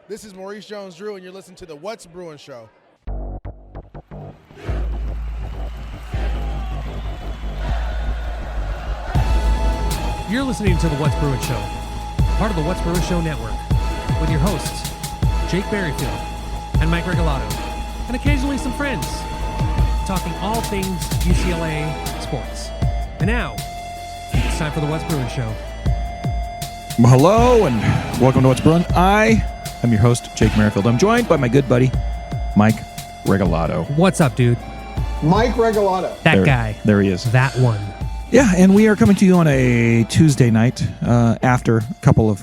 This is Maurice Jones-Drew, and you're listening to the What's Bruin Show. You're listening to the What's Bruin Show, part of the What's Bruin Show network, with your hosts, Jake Berryfield and Mike Regalado, and occasionally some friends, talking all things UCLA sports. And now, it's time for the What's Bruin Show. Well, hello, and welcome to What's Bruin. I am your host, Jake Merrifield. I'm joined by my good buddy, Mike Regalado. What's up, dude? Mike Regalado. That guy. There he is. That one. Yeah, and we are coming to you on a Tuesday night after a couple of,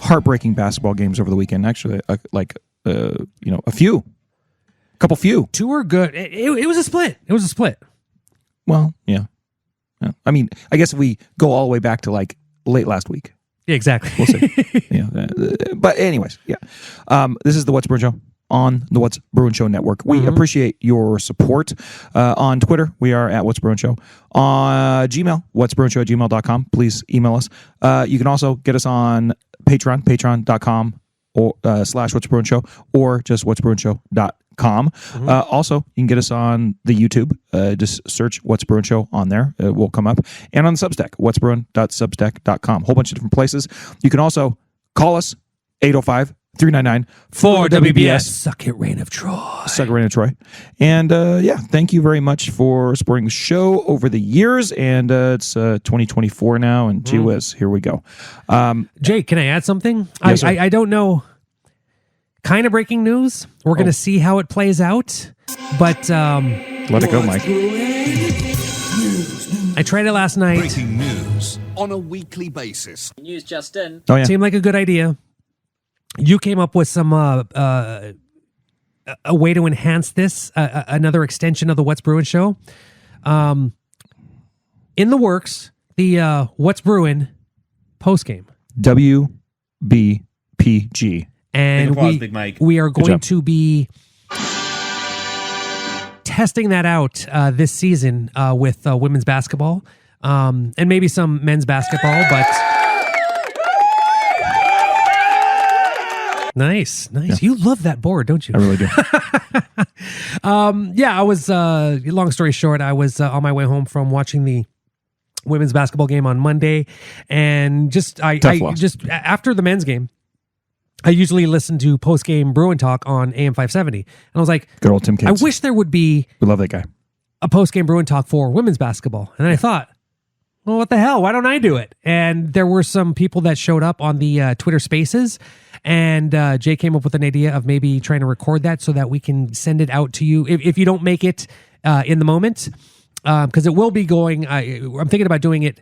heartbreaking basketball games over the weekend. Actually, a few. Two were good. It was a split. Well, yeah. I mean, I guess if we go all the way back to like late last week. Yeah, exactly. We'll see. But anyways, yeah. This is the What's Bruin Show on the What's Bruin Show network. We appreciate your support. On Twitter, we are at What's Bruin Show. On Gmail, what'sbruinshow@gmail.com. Please email us. You can also get us on Patreon, patreon.com or /What's Bruin Show, or just what'sbruinshow.com. Also, you can get us on the YouTube. Just search What's Bruin Show on there. It will come up. And on the Substack, what'sbruin.substack.com. Whole bunch of different places. You can also call us, 805-399-4WBS. Suck it, Reign of Troy. Suck it, Reign of Troy. And thank you very much for supporting the show over the years. And it's 2024 now, and gee whiz, here we go. Jake, can I add something? Yes, I don't know. Kind of breaking news. We're going to see how it plays out. But let it go, Mike. I tried it last night. Breaking news on a weekly basis. News just in. Oh, yeah. Seemed like a good idea. You came up with some a way to enhance this, another extension of the What's Bruin Show. In the works, the What's Bruin postgame. WBPG. And Big applause, Big Mike. we are going to be testing that out this season with women's basketball and maybe some men's basketball, but... Nice. Yeah. You love that board, don't you? I really do. I was, long story short, I was on my way home from watching the women's basketball game on Monday, and I just after the men's game, I usually listen to post-game Bruin Talk on AM 570, and I was like, good old Tim Kids. I wish there would be We love that guy. a post-game Bruin Talk for women's basketball. And then I thought, well, what the hell? Why don't I do it? And there were some people that showed up on the Twitter Spaces, and Jay came up with an idea of maybe trying to record that so that we can send it out to you if you don't make it in the moment, because it will be going. I'm thinking about doing it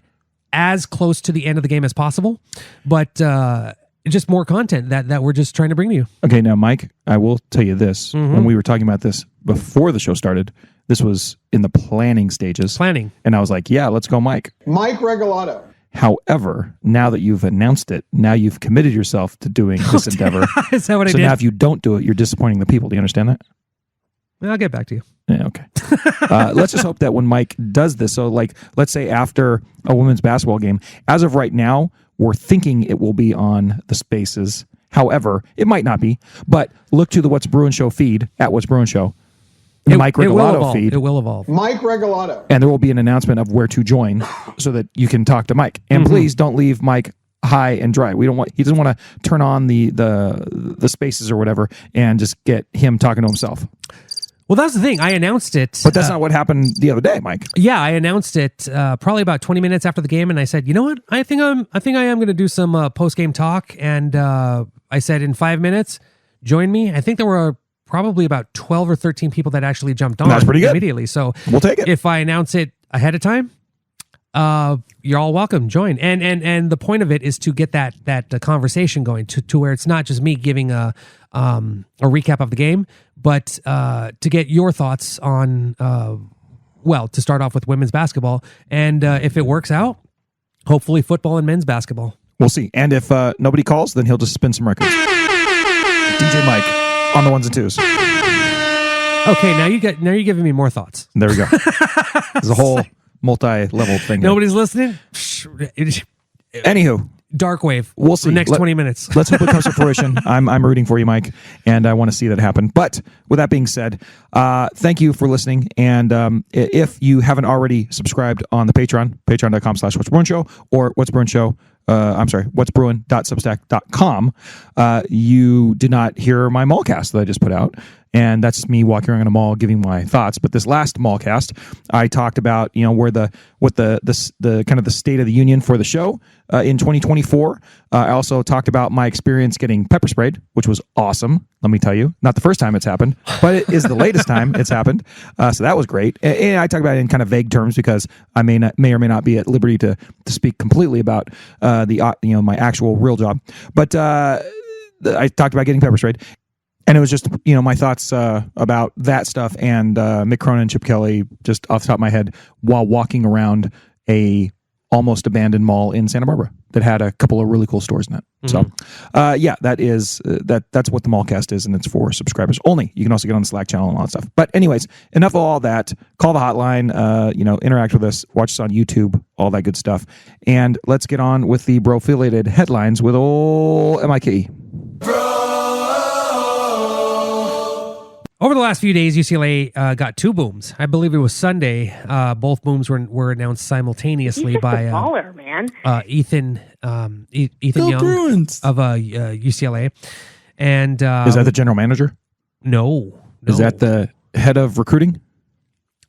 as close to the end of the game as possible, but just more content that we're just trying to bring to you. Okay, now, Mike, I will tell you this. When we were talking about this before the show started, this was in the planning stages. Planning. And I was like, yeah, let's go, Mike. Mike Regalado. However, now that you've announced it, now you've committed yourself to doing this endeavor. Is that what I so did? now if you don't do it, you're disappointing the people. Do you understand that? I'll get back to you. Yeah, okay. Let's just hope that when Mike does this, so like, let's say after a women's basketball game, as of right now, we're thinking it will be on the Spaces. However, it might not be, but look to the What's Bruin Show feed at What's Bruin Show. The Mike Regalado feed. It will evolve. Mike Regalado. And there will be an announcement of where to join so that you can talk to Mike. And please don't leave Mike high and dry. He doesn't want to turn on the Spaces or whatever and just get him talking to himself. Well, that's the thing. I announced it. But that's not what happened the other day, Mike. Yeah, I announced it probably about 20 minutes after the game, and I said, you know what? I think I am going to do some post-game talk. And I said, in 5 minutes, join me. I think there were probably about 12 or 13 people that actually jumped on. That's pretty good. Immediately. So We'll take it. If I announce it ahead of time, you're all welcome. Join. And the point of it is to get that conversation going to where it's not just me giving a recap of the game, but to get your thoughts on to start off with women's basketball, and if it works out, hopefully football and men's basketball. We'll see. And if nobody calls, then he'll just spin some records. DJ Mike on the ones and twos. Okay, now you're giving me more thoughts. There we go. There's a whole multi-level thing. Nobody's listening. Anywho, dark wave. We'll see. The next 20 minutes. Let's hope it comes to fruition. I'm rooting for you, Mike, and I want to see that happen. But with that being said, thank you for listening. And if you haven't already subscribed on the Patreon, patreon.com/whatsbruinshow or whatsbruin.substack.com, you did not hear my mallcast that I just put out. And that's me walking around a mall giving my thoughts. But this last mallcast, I talked about what the kind of the state of the union for the show in 2024. I also talked about my experience getting pepper sprayed, which was awesome. Let me tell you, not the first time it's happened, but it is the latest time it's happened. So that was great. And I talked about it in kind of vague terms because I may or may not be at liberty to speak completely about my actual real job. But I talked about getting pepper sprayed. And it was just, my thoughts about that stuff and Mick Cronin and Chip Kelly just off the top of my head while walking around a almost abandoned mall in Santa Barbara that had a couple of really cool stores in it. So, that is that's what the Mallcast is, and it's for subscribers only. You can also get on the Slack channel and all that stuff. But anyways, enough of all that. Call the hotline, interact with us, watch us on YouTube, all that good stuff. And let's get on with the bro-affiliated headlines with old MIKE. Over the last few days, UCLA got 2 booms. I believe it was Sunday. Both booms were announced simultaneously by baller, man. Ethan Young Bruins. of UCLA. And Is that the general manager? No. Is that the head of recruiting?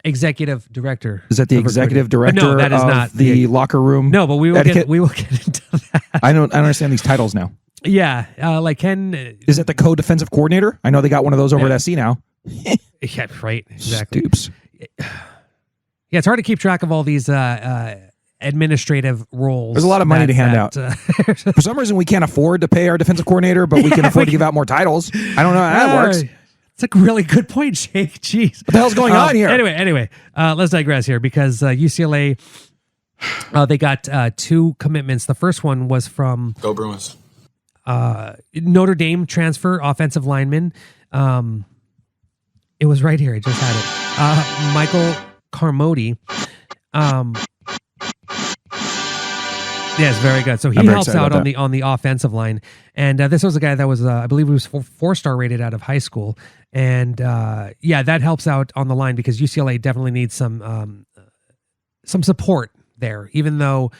Executive director? Is that the executive director no, that is of not the locker room? No, but we will etiquette? get into that. I don't understand these titles now. Yeah, like Ken. Is that the co-defensive coordinator? I know they got one of those over at SC now. Yeah, right. Exactly. Stoops. Yeah, it's hard to keep track of all these administrative roles. There's a lot of money to hand out. For some reason, we can't afford to pay our defensive coordinator, but we can afford to give out more titles. I don't know how that works. It's a really good point, Jake. Jeez. What the hell's going on here? Anyway, let's digress here because UCLA, they got 2 commitments. The first one was from Go Bruins. Notre Dame transfer offensive lineman. It was right here. I just had it. Michael Carmody. Yes, very good. So he helps out on the offensive line, and this was a guy that was I believe he was 4-star rated out of high school, and that helps out on the line because UCLA definitely needs some support there, even though.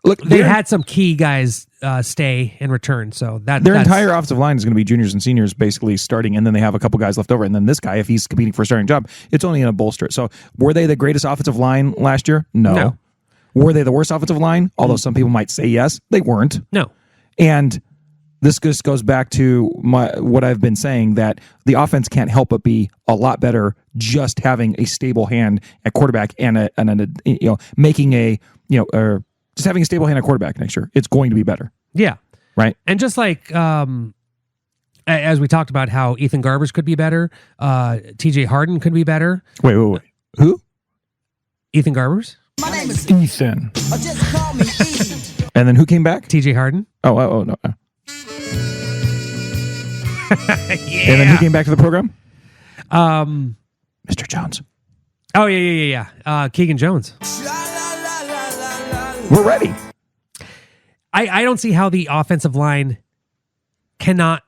Look, they had some key guys stay and return, so their entire offensive line is going to be juniors and seniors basically starting, and then they have a couple guys left over, and then this guy, if he's competing for a starting job, it's only going to bolster it. So were they the greatest offensive line last year? No. Were they the worst offensive line? Although some people might say yes, they weren't. No. And this just goes back to what I've been saying, that the offense can't help but be a lot better just having a stable hand at quarterback and just having a stable hand at quarterback next year. It's going to be better. Yeah. Right. And just like as we talked about how Ethan Garbers could be better, TJ Harden could be better. Wait. Who? Ethan Garbers. My name is Ethan. Just call me E. And then who came back? TJ Harden. Oh, no. Yeah. And then who came back to the program? Mr. Jones. Oh, yeah. Keegan Jones. We're ready. I don't see how the offensive line cannot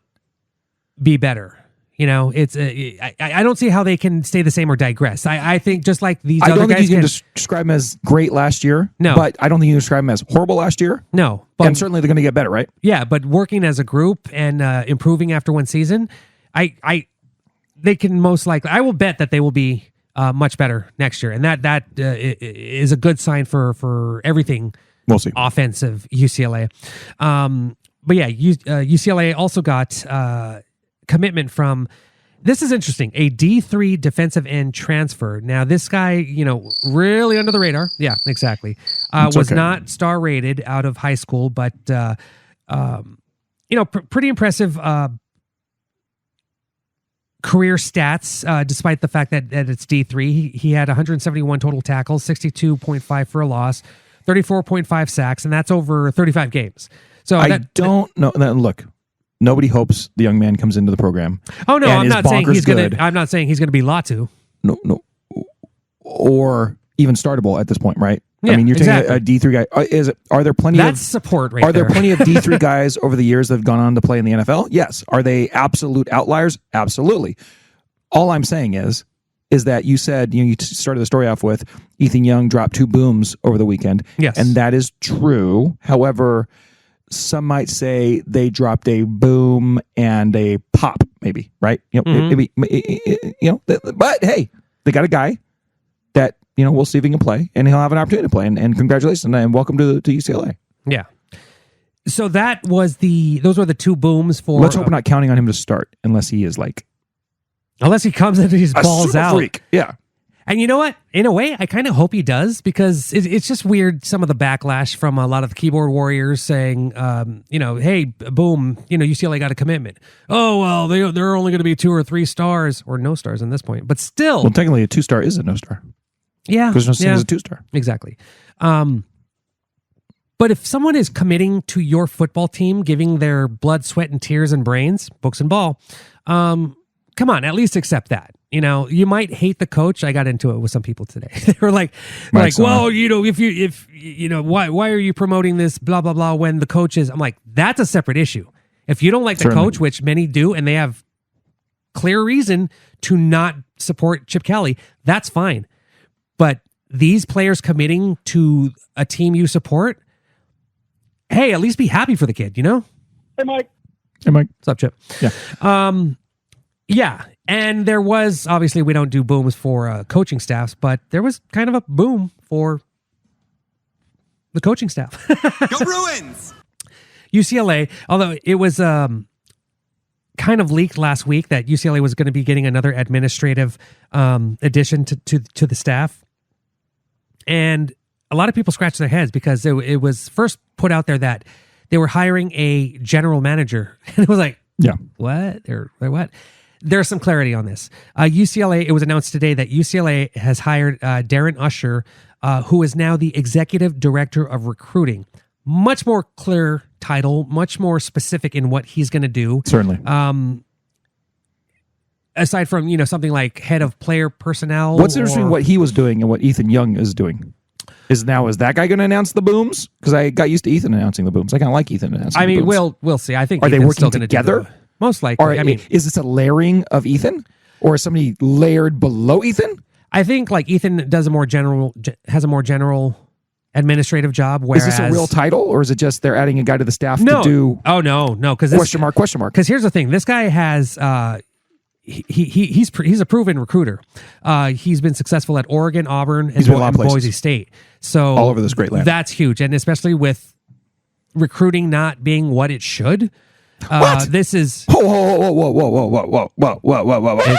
be better. I don't see how they can stay the same or digress. I think just like these other guys. I don't think you can describe them as great last year. No. But I don't think you can describe them as horrible last year. No. But, and certainly they're going to get better, right? Yeah, but working as a group and improving after one season, they can most likely. I will bet that they will be much better next year, and that is a good sign for everything. We'll see. Offensive UCLA, but yeah, UCLA also got commitment from. This is interesting. A D3 defensive end transfer. Now, this guy, really under the radar. Yeah, exactly. Was not star rated out of high school, but pretty impressive. Career stats, despite the fact that it's D3. He had 171 total tackles, 62.5 for a loss, 34.5 sacks, and that's over 35 games. So I don't know. Look, nobody hopes the young man comes into the program. Oh no, I'm not saying he's going to. I'm not saying he's going to be Latu. No, or even startable at this point, right? Yeah, I mean, you're exactly. taking a D3 guy. Are there plenty That's of support right Are there there. plenty of D3 guys over the years that have gone on to play in the NFL? Yes. Are they absolute outliers? Absolutely. All I'm saying is that you said, you started the story off with Ethan Young dropped 2 booms over the weekend. Yes. And that is true. However, some might say they dropped a boom and a pop, maybe, right? Maybe, but hey, they got a guy that, we'll see if he can play, and he'll have an opportunity to play. And congratulations and welcome to UCLA. Yeah. So those were the 2 booms for. Let's hope we're not counting on him to start unless he is like unless he comes in and he's a balls super out. freak. Yeah. And you know what? In a way, I kind of hope he does, because it's just weird, some of the backlash from a lot of the keyboard warriors saying, hey, boom, UCLA got a commitment. Oh, well, they're only going to be 2 or 3 stars, or no stars in this point. But still. Well, technically a 2-star is a no-star. Yeah. Because no thing is a 2-star. Exactly. But if someone is committing to your football team, giving their blood, sweat, and tears and brains, books and ball, come on, at least accept that. You might hate the coach. I got into it with some people today. They were like, well, why are you promoting this blah blah blah when the coach is? I'm like, that's a separate issue. If you don't like the Certainly. coach, which many do, and they have clear reason to not support Chip Kelly, that's fine. But these players committing to a team you support, hey, at least be happy for the kid. Hey, Mike. What's up, Chip? Yeah. Yeah. And there was, obviously, we don't do booms for coaching staffs, but there was kind of a boom for the coaching staff. Go Bruins! UCLA, although it was kind of leaked last week that UCLA was going to be getting another administrative addition to the staff. And a lot of people scratched their heads because it was first put out there that they were hiring a general manager. And it was like, Yeah. what? Or what? There's some clarity on this. UCLA, it was announced today that UCLA has hired Darren Usher, who is now the executive director of recruiting. Much more clear title, much more specific in what he's going to do. Certainly. Aside from, something like head of player personnel. What's interesting, what he was doing and what Ethan Young is doing. Is that guy going to announce the booms? Because I got used to Ethan announcing the booms. I kind of like Ethan announcing the booms. We'll see. I think Are they Ethan's working still gonna together? Do most likely. Or, I mean, is this a layering of Ethan? Or is somebody layered below Ethan? I think like Ethan has a more general administrative job. Whereas, Is this a real title, or is it just they're adding a guy to the staff no, to do? Oh no, because Question mark. Because here's the thing: this guy has he's a proven recruiter. He's been successful at Oregon, Auburn, and, been a lot of and places. Boise State. So All over this great land. That's huge, and especially with recruiting not being what it should. What? This is Whoa.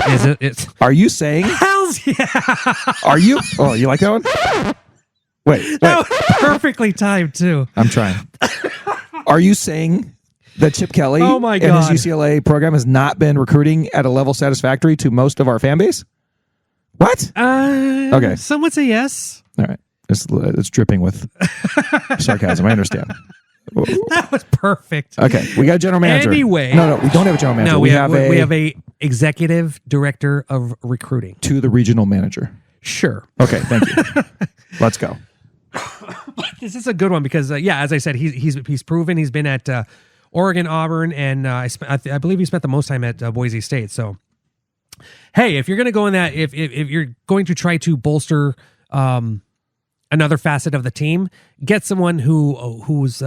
is it? It's Are you saying? hells yeah! Are you? Oh, you like that one? Wait. That was perfectly timed too. I'm trying. Are you saying that Chip Kelly Oh my and God. his UCLA program has not been recruiting at a level satisfactory to most of our fan base? What? Okay. Some would say yes. All right. It's dripping with sarcasm. I understand. That was perfect. Okay. We got a general manager. Anyway. No, we don't have a general manager. No, we have a executive director of recruiting. to the regional manager. Sure. Okay. Thank you. Let's go. This is a good one because, as I said, he's proven. He's been at Oregon, Auburn, and I believe he spent the most time at Boise State. So, hey, if you're going to go in that, if you're going to try to bolster another facet of the team, get someone who's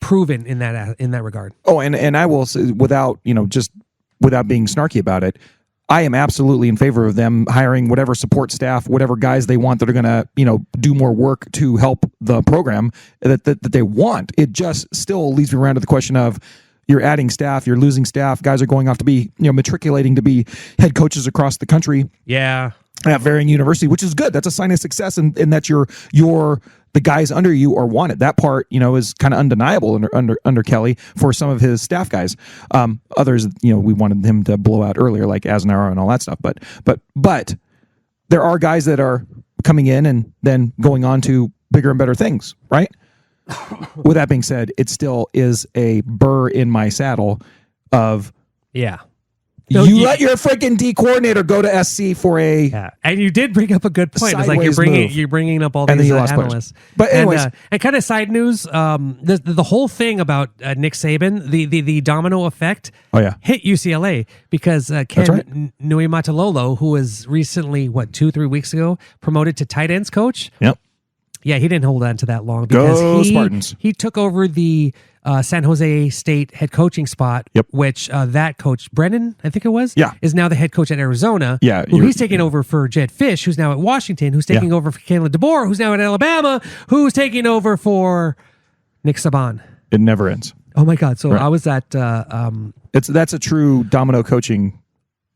proven in that regard. Oh, and I will say, without being snarky about it, I am absolutely in favor of them hiring whatever support staff, whatever guys they want that are going to, do more work to help the program that they want. It just still leads me around to the question of you're adding staff, you're losing staff, guys are going off to be, matriculating to be head coaches across the country. Yeah. At varying university, which is good. That's a sign of success, and that the guys under you are wanted. That part, is kind of undeniable under Kelly for some of his staff guys. Others, we wanted him to blow out earlier, like Aznara and all that stuff. But there are guys that are coming in and then going on to bigger and better things, right? With that being said, it still is a burr in my saddle of No, you let your freaking D coordinator go to SC for a Yeah, and you did bring up a good point. It's like sideways move. you're bringing up all And then these you lost players. analysts. But anyways, and kind of side news, the whole thing about Nick Saban, the domino effect, hit UCLA because Ken right. Nuimatalolo, who was recently 2-3 weeks ago promoted to tight ends coach. Yep. Yeah, he didn't hold on to that long because Go Spartans. he took over the San Jose State head coaching spot, which that coach, Brennan, I think it was, is now the head coach at Arizona. Yeah, who he's taking over for Jed Fish, who's now at Washington, who's taking over for Kalen DeBoer, who's now at Alabama, who's taking over for Nick Saban. It never ends. Oh my God! So I was at that's a true domino coaching.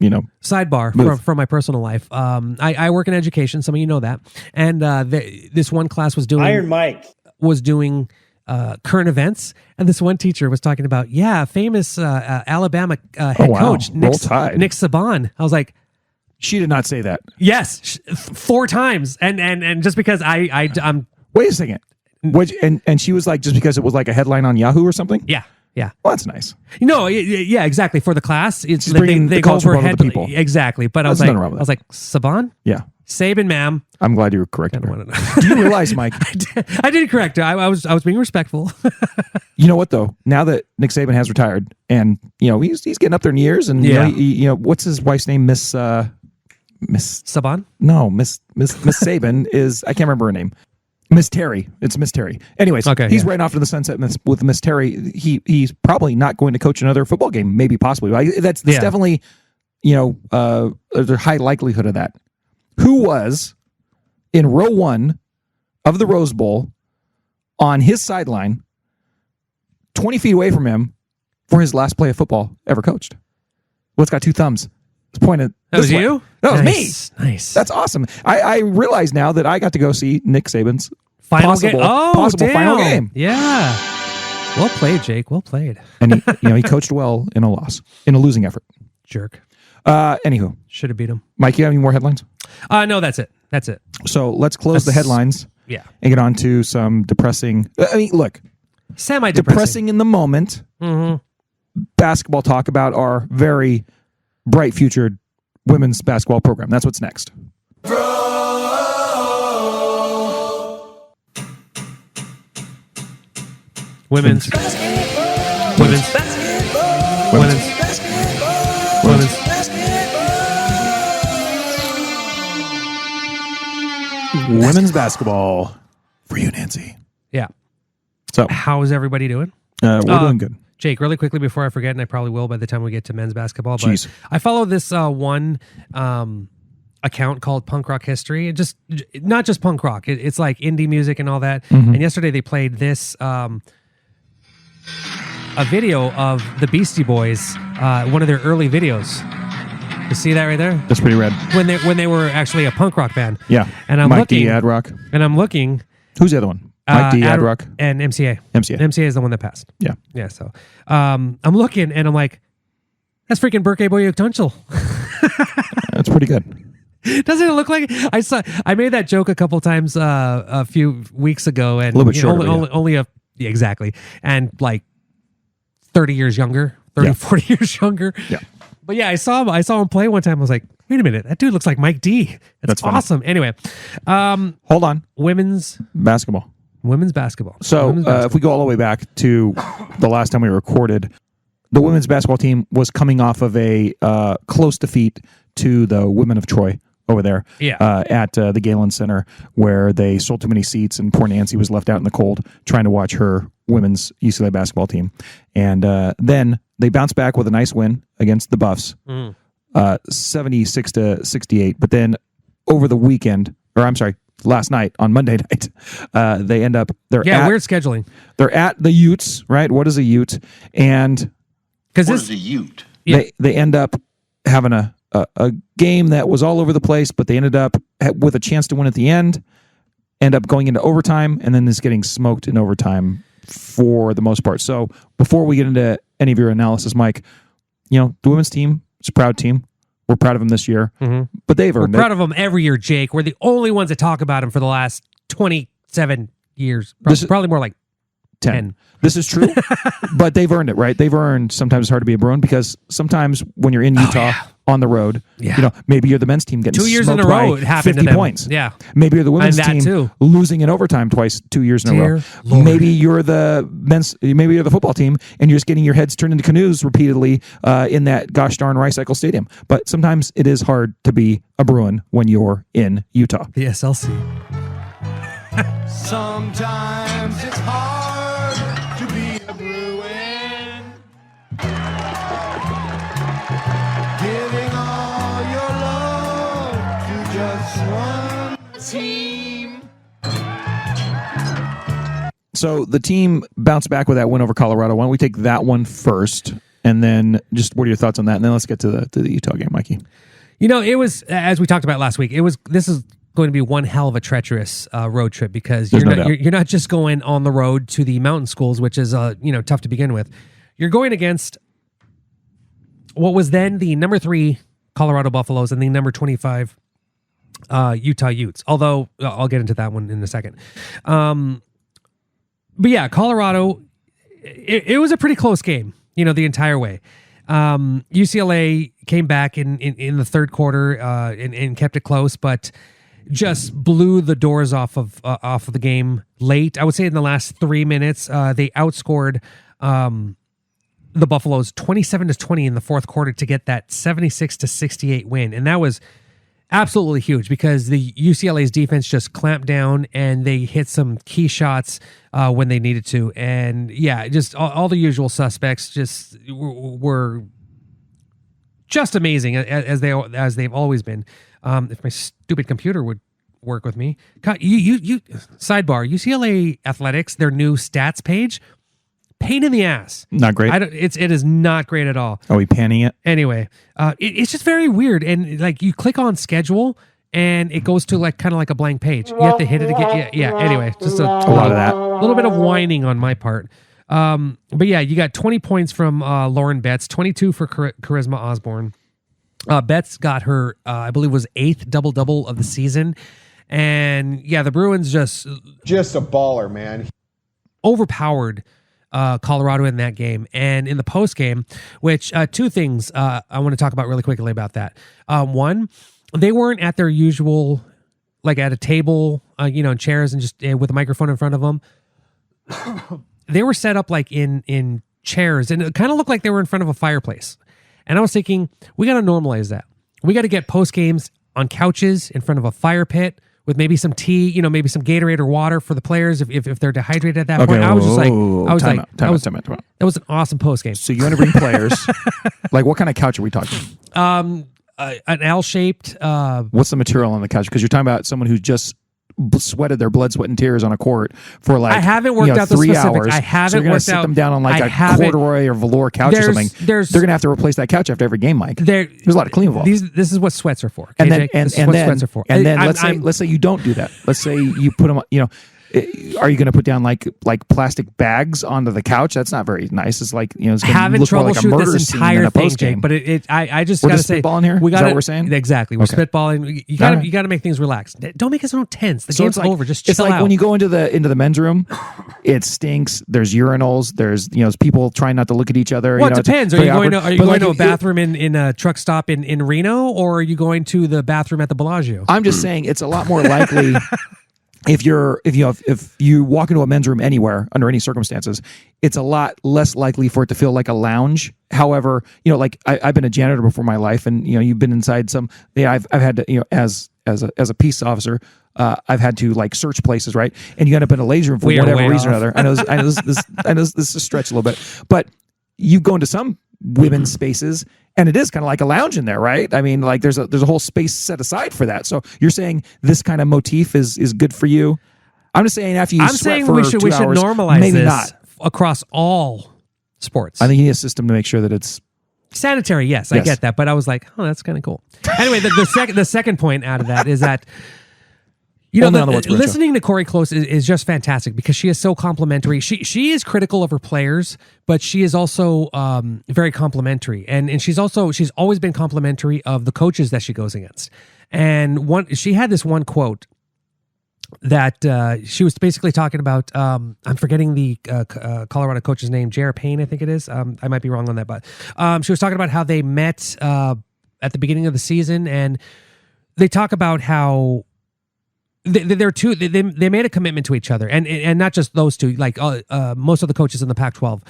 Sidebar from my personal life. I work in education. Some of you know that. And this one class was doing Iron Mike was doing current events, and this one teacher was talking about famous Alabama head coach Nick Saban. I was like, she did not say that. Yes, 4 times, and just because I'm wait a second, and she was like, just because it was like a headline on Yahoo or something. Yeah. Well, that's nice. Yeah, exactly. For the class, it's She's bringing the culture of the people. Exactly. But I was like, Saban? Yeah. Saban, ma'am. I'm glad you were correcting her. Do you realize, Mike? I didn't correct her. I was being respectful. You know what though? Now that Nick Saban has retired, and he's getting up there in years, and what's his wife's name? Miss Saban? No, Miss Saban is, I can't remember her name. Miss Terry. It's Miss Terry. Anyways, he's right off to the sunset with Miss Terry. He's probably not going to coach another football game. Maybe, possibly. That's definitely, there's a high likelihood of that. Who was in row 1 of the Rose Bowl on his sideline, 20 feet away from him for his last play of football ever coached? Well, it's got 2 thumbs. It's pointed. That was you? That was me. Nice. That's awesome. I realize now that I got to go see Nick Saban's possible final game. Yeah. Well played, Jake. Well played. And he coached well in a losing effort. Jerk. Anywho, should have beat him. Mike, you have any more headlines? No, that's it. So let's close the headlines. Yeah. And get on to some depressing. Look, semi-depressing in the moment. Mm-hmm. Basketball talk about our very bright future women's basketball program. That's what's next. Women's basketball for you, Nancy. Yeah. So how is everybody doing? We're doing good. Jake, really quickly before I forget, and I probably will by the time we get to men's basketball, but I follow this one account called Punk Rock History. Not just punk rock. It's like indie music and all that. Mm-hmm. And yesterday they played this a video of the Beastie Boys, one of their early videos. You see that right there? That's pretty rad. When they were actually a punk rock band. Yeah. And I'm Mike looking. D. Ad Rock. And I'm looking. Who's the other one? Mike D. Ad Rock. And MCA. MCA is the one that passed. Yeah. Yeah. So I'm looking and I'm like, that's freaking Burke Boyuk Tunchel. That's pretty good. Doesn't it look like I made that joke a couple times a few weeks ago, and a little bit shorter, only exactly, and like 30 years younger, 40 years younger. Yeah. But yeah, I saw him play one time. I was like, wait a minute, that dude looks like Mike D. That's awesome. Anyway, hold on. Women's basketball. So if we go all the way back to the last time we recorded, the women's basketball team was coming off of a close defeat to the Women of Troy over there at the Galen Center, where they sold too many seats and poor Nancy was left out in the cold trying to watch her women's UCLA basketball team. And then they bounced back with a nice win against the Buffs, 76-68. But then over the weekend, last night on Monday night, they end up weird scheduling. They're at the Utes, right? What is a Ute? And what is a Ute? They end up having a game that was all over the place, but they ended up with a chance to win at the end, end up going into overtime, and then is getting smoked in overtime for the most part. So before we get into any of your analysis, Mike, the women's team is a proud team. We're proud of them this year, but they've earned it. We're proud of them every year, Jake. We're the only ones that talk about them for the last 27 years. Probably more like 10. This is true, but they've earned it, right? They've earned sometimes it's hard to be a Bruin because sometimes when you're in Utah on the road, maybe you're the men's team getting 2 years in a smoked row by it happened 50 to them. points. Yeah. Maybe you're the women's And that team too. losing in overtime twice 2 years in a row. Dear Lord. Maybe you're maybe you're the football team and you're just getting your heads turned into canoes repeatedly in that gosh darn Rice-Cycle Stadium. But sometimes it is hard to be a Bruin when you're in Utah. The SLC. Sometimes it's hard to be a Bruin. Giving all your love to just one team. So the team bounced back with that win over Colorado. Why don't we take that one first, and then just what are your thoughts on that? And then let's get to the Utah game, Mikey. It was, as we talked about last week, this is going to be one hell of a treacherous road trip because you're not just going on the road to the mountain schools, which is tough to begin with. You're going against what was then the number 3 Colorado Buffaloes and the number 25 Utah Utes. Although I'll get into that one in a second. But yeah, Colorado, it was a pretty close game, the entire way. UCLA came back in the third quarter and kept it close, but just blew the doors off of the game late. I would say in the last 3 minutes, they outscored the Buffaloes 27-20 in the fourth quarter to get that 76-68 win, and that was absolutely huge because the UCLA's defense just clamped down and they hit some key shots when they needed to, and just all the usual suspects just were just amazing as they've always been. If my stupid computer would work with me. You sidebar, UCLA Athletics, their new stats page, pain in the ass. Not great. It is not great at all. Are we panning it? Anyway, it's just very weird. And like you click on schedule and it goes to like kind of like a blank page. You have to hit it again. Yeah. Anyway, just a lot of that. A little bit of whining on my part. But yeah, you got 20 points from Lauren Betts, 22 for Charisma Osborne. Betts got her, I believe, was 8th double-double of the season. And yeah, the Bruins just a baller, man. overpowered Colorado in that game. And in the post game, which two things I want to talk about really quickly about that. One, they weren't at their usual, like at a table, chairs and just with a microphone in front of them. They were set up like in chairs, and it kind of looked like they were in front of a fireplace. And I was thinking, we got to normalize that. We got to get post games on couches in front of a fire pit with maybe some tea, maybe some Gatorade or water for the players if they're dehydrated at that point. I was just like, time out. That was an awesome post game. So you want to bring players? Like, what kind of couch are we talking? An L-shaped. What's the material on the couch? Because you're talking about someone who's just sweated their blood, sweat, and tears on a court for like I haven't worked out the 3 specifics. hours. I haven't so you're gonna worked sit out. them down on like a corduroy or velour couch or something. They're going to have to replace that couch after every game, Mike. There's a lot of cleaning involved. This is what sweats are for. KJ. And then sweats are for. And then let's say you don't do that. Let's say you put them. Are you going to put down like plastic bags onto the couch? That's not very nice. It's like it's going to look more like a murder this scene entire than a thing, post game. Jake. But I just we're got to just say, spitballing here. We got Is that what we're saying? Exactly. We're spitballing. You got to make things relaxed. Don't make it so tense. The game's over. Just chill it's like out. when you go into the men's room, it stinks. There's urinals. There's people trying not to look at each other. Well, it depends. Are you going to a bathroom in a truck stop in Reno, or are you going to the bathroom at the Bellagio? I'm just saying it's a lot more likely. If you walk into a men's room anywhere under any circumstances, it's a lot less likely for it to feel like a lounge. However, I've been a janitor before my life, and you've been inside some. I've had to as a peace officer, I've had to like search places, right? And you end up in a ladies' room for whatever reason or other. I know this is a stretch a little bit, but you go into some women's spaces and it is kind of like a lounge in there, right? I mean, like there's a whole space set aside for that. So you're saying this kind of motif is good for you? I'm just saying after you sweat for 2 hours, we should normalize maybe this not across all sports. I think you need a system to make sure that it's sanitary. Yes, I get that, but I was like, oh, that's kind of cool. Anyway, the second point out of that is that listening to Corey Close is just fantastic because she is so complimentary. She is critical of her players, but she is also very complimentary, and she's always been complimentary of the coaches that she goes against. And she had this one quote that she was basically talking about. I'm forgetting the Colorado coach's name, J.R. Payne, I think it is. I might be wrong on that, but she was talking about how they met at the beginning of the season, and they talk about how they're two. They made a commitment to each other, and not just those two. Like most of the coaches in the Pac-12,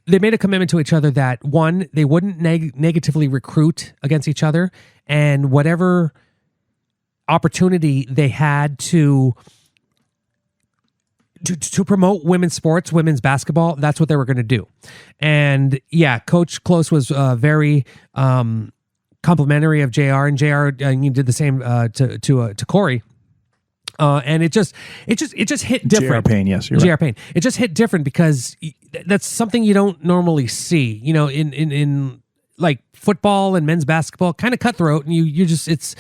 they made a commitment to each other that one, they wouldn't negatively recruit against each other, and whatever opportunity they had to promote women's sports, women's basketball, that's what they were going to do. And yeah, Coach Close was very complimentary of JR, and JR did the same to Corey. And it just hit different. J.R. Payne, yes, you're J.R. right. Payne. It just hit different because that's something you don't normally see. You know, in like football and men's basketball, kind of cutthroat, and you just it's.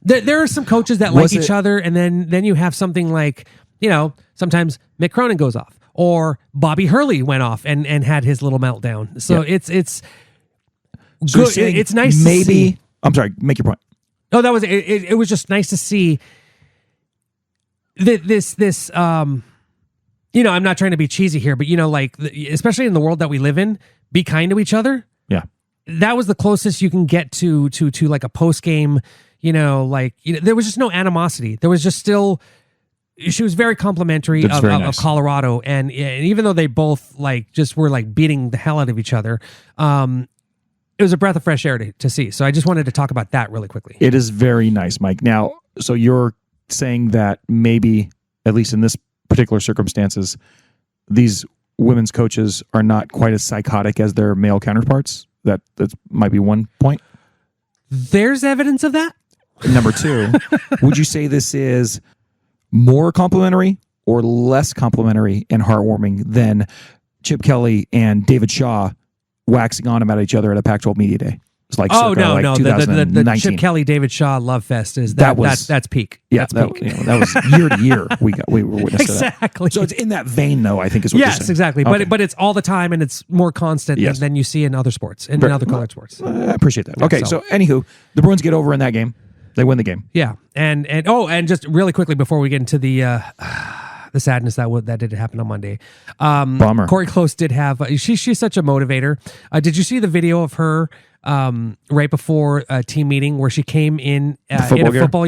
There are some coaches that like each other, and then you have something like, you know, sometimes Mick Cronin goes off, or Bobby Hurley went off and had his little meltdown. So it's So good. It's nice to see. I'm sorry, make your point. Oh, that was it was just nice to see this you know, I'm not trying to be cheesy here, but you know, like especially in the world that we live in, be kind to each other. Yeah. That was the closest you can get to like a post game, you know, like, you know, there was just no animosity. There was just still, she was very complimentary of Colorado, and even though they both like just were like beating the hell out of each other, it was a breath of fresh air to see. So I just wanted to talk about that really quickly. It is very nice, Mike. Now, so you're saying that maybe, at least in this particular circumstances, these women's coaches are not quite as psychotic as their male counterparts? That might be one point. There's evidence of that. Number two, would you say this is more complimentary or less complimentary and heartwarming than Chip Kelly and David Shaw waxing on about each other at a Pac-12 Media Day? It's like no, the 2019. Chip Kelly David Shaw love fest is that's peak. Yeah, that's peak. You know, that was year to year. We were witness to that. Exactly. So it's in that vein, though. I think is what you're saying. Yes, exactly. Okay. But it's all the time, and it's more constant than you see in other sports and in other colored sports. I appreciate that. Okay, so anywho, the Bruins get over in that game. They win the game. Yeah, and just really quickly before we get into the sadness that did happen on Monday. Bummer. Corey Close did have. She's such a motivator. Did you see the video of her right before a team meeting where she came in in a football?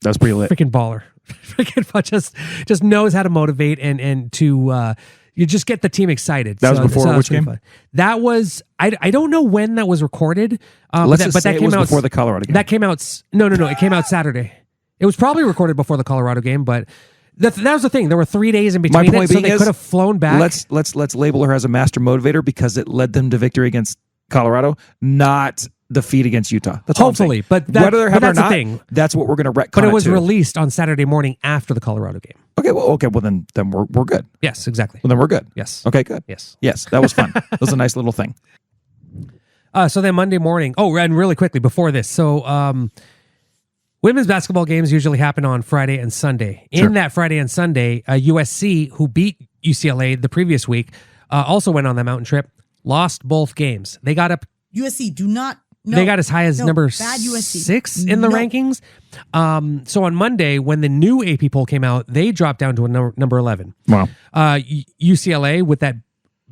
That's pretty lit. Freaking baller. Freaking just knows how to motivate and to. You just get the team excited. That was before which game? Fun. That was I don't know when that was recorded. Let's just say it was before the Colorado game. That came out. No. It came out Saturday. It was probably recorded before the Colorado game, but that was the thing. There were 3 days in between it, so they could have flown back. Let's label her as a master motivator because it led them to victory against Colorado, not defeat against Utah. That's hopefully, but whether they're having or not, the thing. That's what we're going to retcon. But it was released on Saturday morning after the Colorado game. Okay, well, then we're good. Yes, exactly. Well, then we're good. Yes. Okay, good. Yes. That was fun. That was a nice little thing. So then Monday morning. Oh, and really quickly before this, so women's basketball games usually happen on Friday and Sunday. Sure. In that Friday and Sunday, USC, who beat UCLA the previous week, also went on that mountain trip. Lost both games. They got up. USC do not. No, they got as high as number bad USC. 6 in the rankings. So on Monday, when the new AP poll came out, they dropped down to a number 11. Wow. UCLA, with that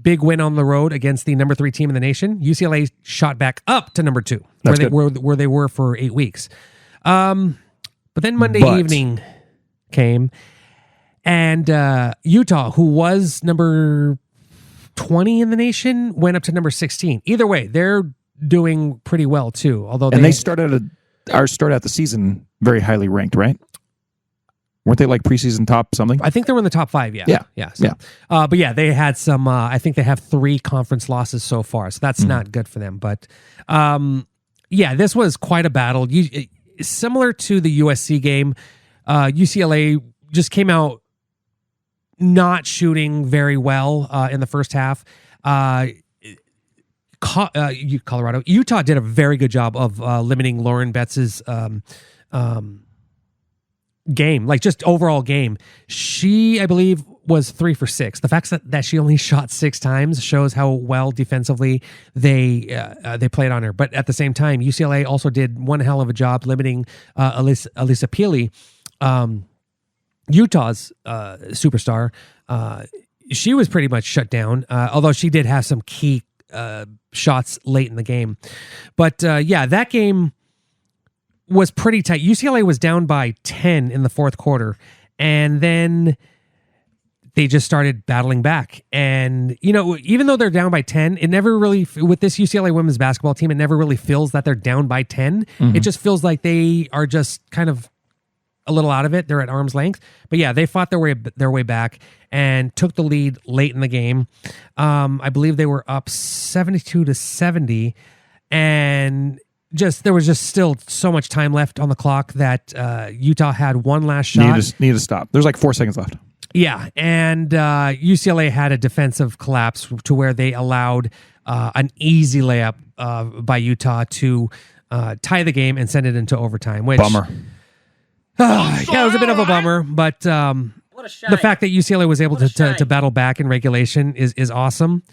big win on the road against the number 3 team in the nation, UCLA shot back up to number 2, where they were for 8 weeks. But then Monday evening came, and Utah, who was number 20 in the nation, went up to number 16. Either way, they're doing pretty well too. Although they started out the season very highly ranked, right? Weren't they like preseason top something? I think they were in the top 5. Yeah. But yeah, they had some. I think they have 3 conference losses so far, so that's not good for them. But yeah, this was quite a battle. Similar to the USC game, UCLA just came out not shooting very well in the first half. Colorado. Utah did a very good job of limiting Lauren Betts's game, like just overall game. She, I believe, was 3 for 6. The fact that she only shot 6 times shows how well defensively they played on her. But at the same time, UCLA also did one hell of a job limiting Alyssa Peely. Utah's superstar, she was pretty much shut down, although she did have some key shots late in the game. But yeah, that game was pretty tight. UCLA was down by 10 in the fourth quarter, and then they just started battling back. And, you know, even though they're down by 10, it never really, with this UCLA women's basketball team, it never really feels that they're down by 10. It just feels like they are just kind of a little out of it. They're at arm's length. But yeah, they fought their way back and took the lead late in the game. I believe they were up 72-70, and there was just still so much time left on the clock that Utah had one last shot. Need to stop. There's like 4 seconds left. Yeah, and UCLA had a defensive collapse to where they allowed an easy layup by Utah to tie the game and send it into overtime. Which, Bummer. Yeah, it was a bit of a bummer, but the fact that UCLA was able to battle back in regulation is awesome.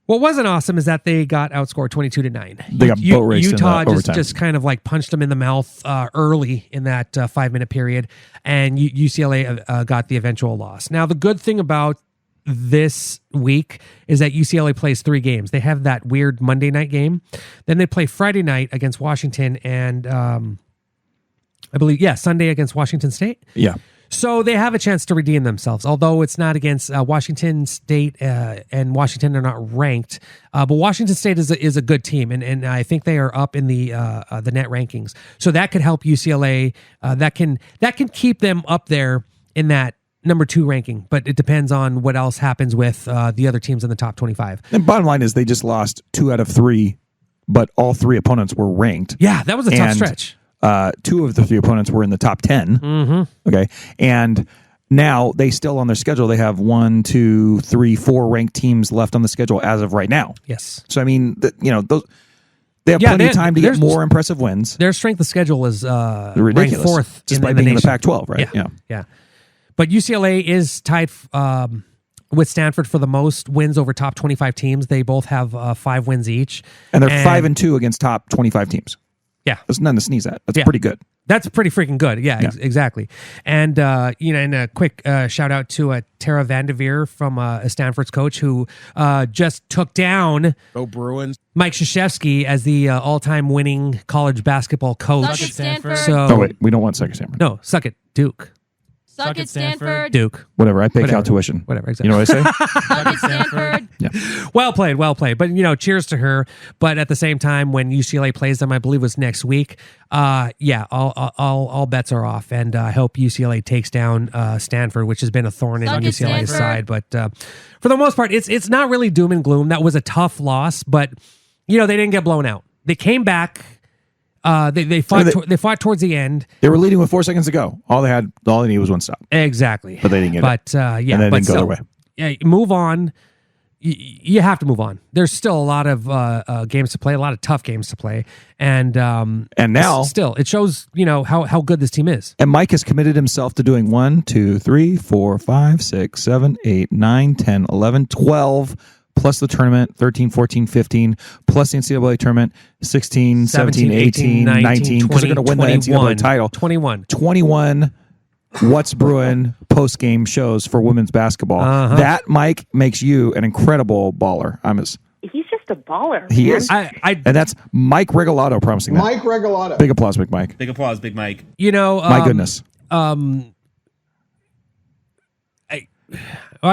What wasn't awesome is that they got outscored 22-9. They got boat raced Utah in the overtime. just kind of like punched them in the mouth early in that 5-minute period, and UCLA got the eventual loss. Now, the good thing about this week is that UCLA plays 3 games. They have that weird Monday night game. Then they play Friday night against Washington, and I believe, Sunday against Washington State. Yeah. So they have a chance to redeem themselves, although it's not against Washington State, and Washington are not ranked. But Washington State is a good team, and I think they are up in the net rankings. So that could help UCLA. That can keep them up there in that number 2 ranking. But it depends on what else happens with the other teams in the top 25. And bottom line is they just lost 2 out of 3, but all 3 opponents were ranked. Yeah, that was a tough stretch. 2 of the 3 opponents were in the top 10. Mm-hmm. Okay. And now they still on their schedule, they have 1, 2, 3, 4 ranked teams left on the schedule as of right now. Yes. So, I mean, they have plenty of time to get more impressive wins. Their strength of schedule is Ridiculous. ranked 4th just in by the being in the nation. Pac-12, right? Yeah. But UCLA is tied with Stanford for the most wins over top 25 teams. They both have 5 wins each. And they're 5-2 against top 25 teams. Yeah. That's nothing to sneeze at. That's pretty good. That's pretty freaking good. Yeah, exactly. And, and a quick shout out to Tara Vanderveer from Stanford's coach who just took down Go Bruins. Mike Krzyzewski as the all-time winning college basketball coach. Suck it, Stanford. So, wait, we don't want Suck it, Stanford. No, suck it, Duke. Suck it, Stanford. Duke. Whatever. I pay Whatever. Cal tuition. Whatever, exactly. You know what I say? Suck it, Stanford. Yeah. Well played. But, cheers to her. But at the same time, when UCLA plays them, I believe it was next week, all bets are off. And I hope UCLA takes down Stanford, which has been a thorn in Suck it, UCLA's Stanford. side. But for the most part, it's not really doom and gloom. That was a tough loss, but, they didn't get blown out. They came back. They fought towards the end. They were leading with 4 seconds to go. All they needed was one stop. Exactly. But they didn't get it. But And they didn't go their way. Yeah, move on. You have to move on. There's still a lot of games to play, a lot of tough games to play, and now still it shows how good this team is. And Mike has committed himself to doing 1, 2, 3, 4, 5, 6, 7, 8, 9, 10, 11, 12, plus the tournament, 13, 14, 15, plus the NCAA tournament, 16, 17, 18, 19, because they're going to win the NCAA title. 21 What's Bruin post-game shows for women's basketball. That, Mike, makes you an incredible baller. He's just a baller. He man. is. And that's Mike Regalado promising that. Mike Regalado. Big applause, Big Mike. Big applause, Big Mike. My goodness. I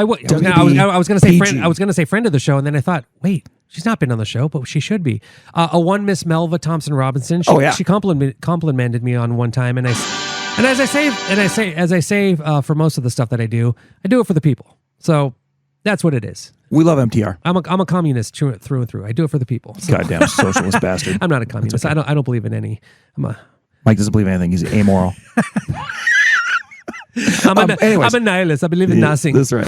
was going to say friend. I was going to say friend of the show, and then I thought, wait, she's not been on the show, but she should be. One Miss Melva Thompson Robinson. She complimented me on one time, and as I say for most of the stuff that I do it for the people. So that's what it is. We love MTR. I'm a communist through and through. I do it for the people. So. Goddamn socialist bastard. I'm not a communist. Okay. I don't believe in any. Mike doesn't believe in anything. He's amoral. I'm a nihilist. I believe in nothing. That's right.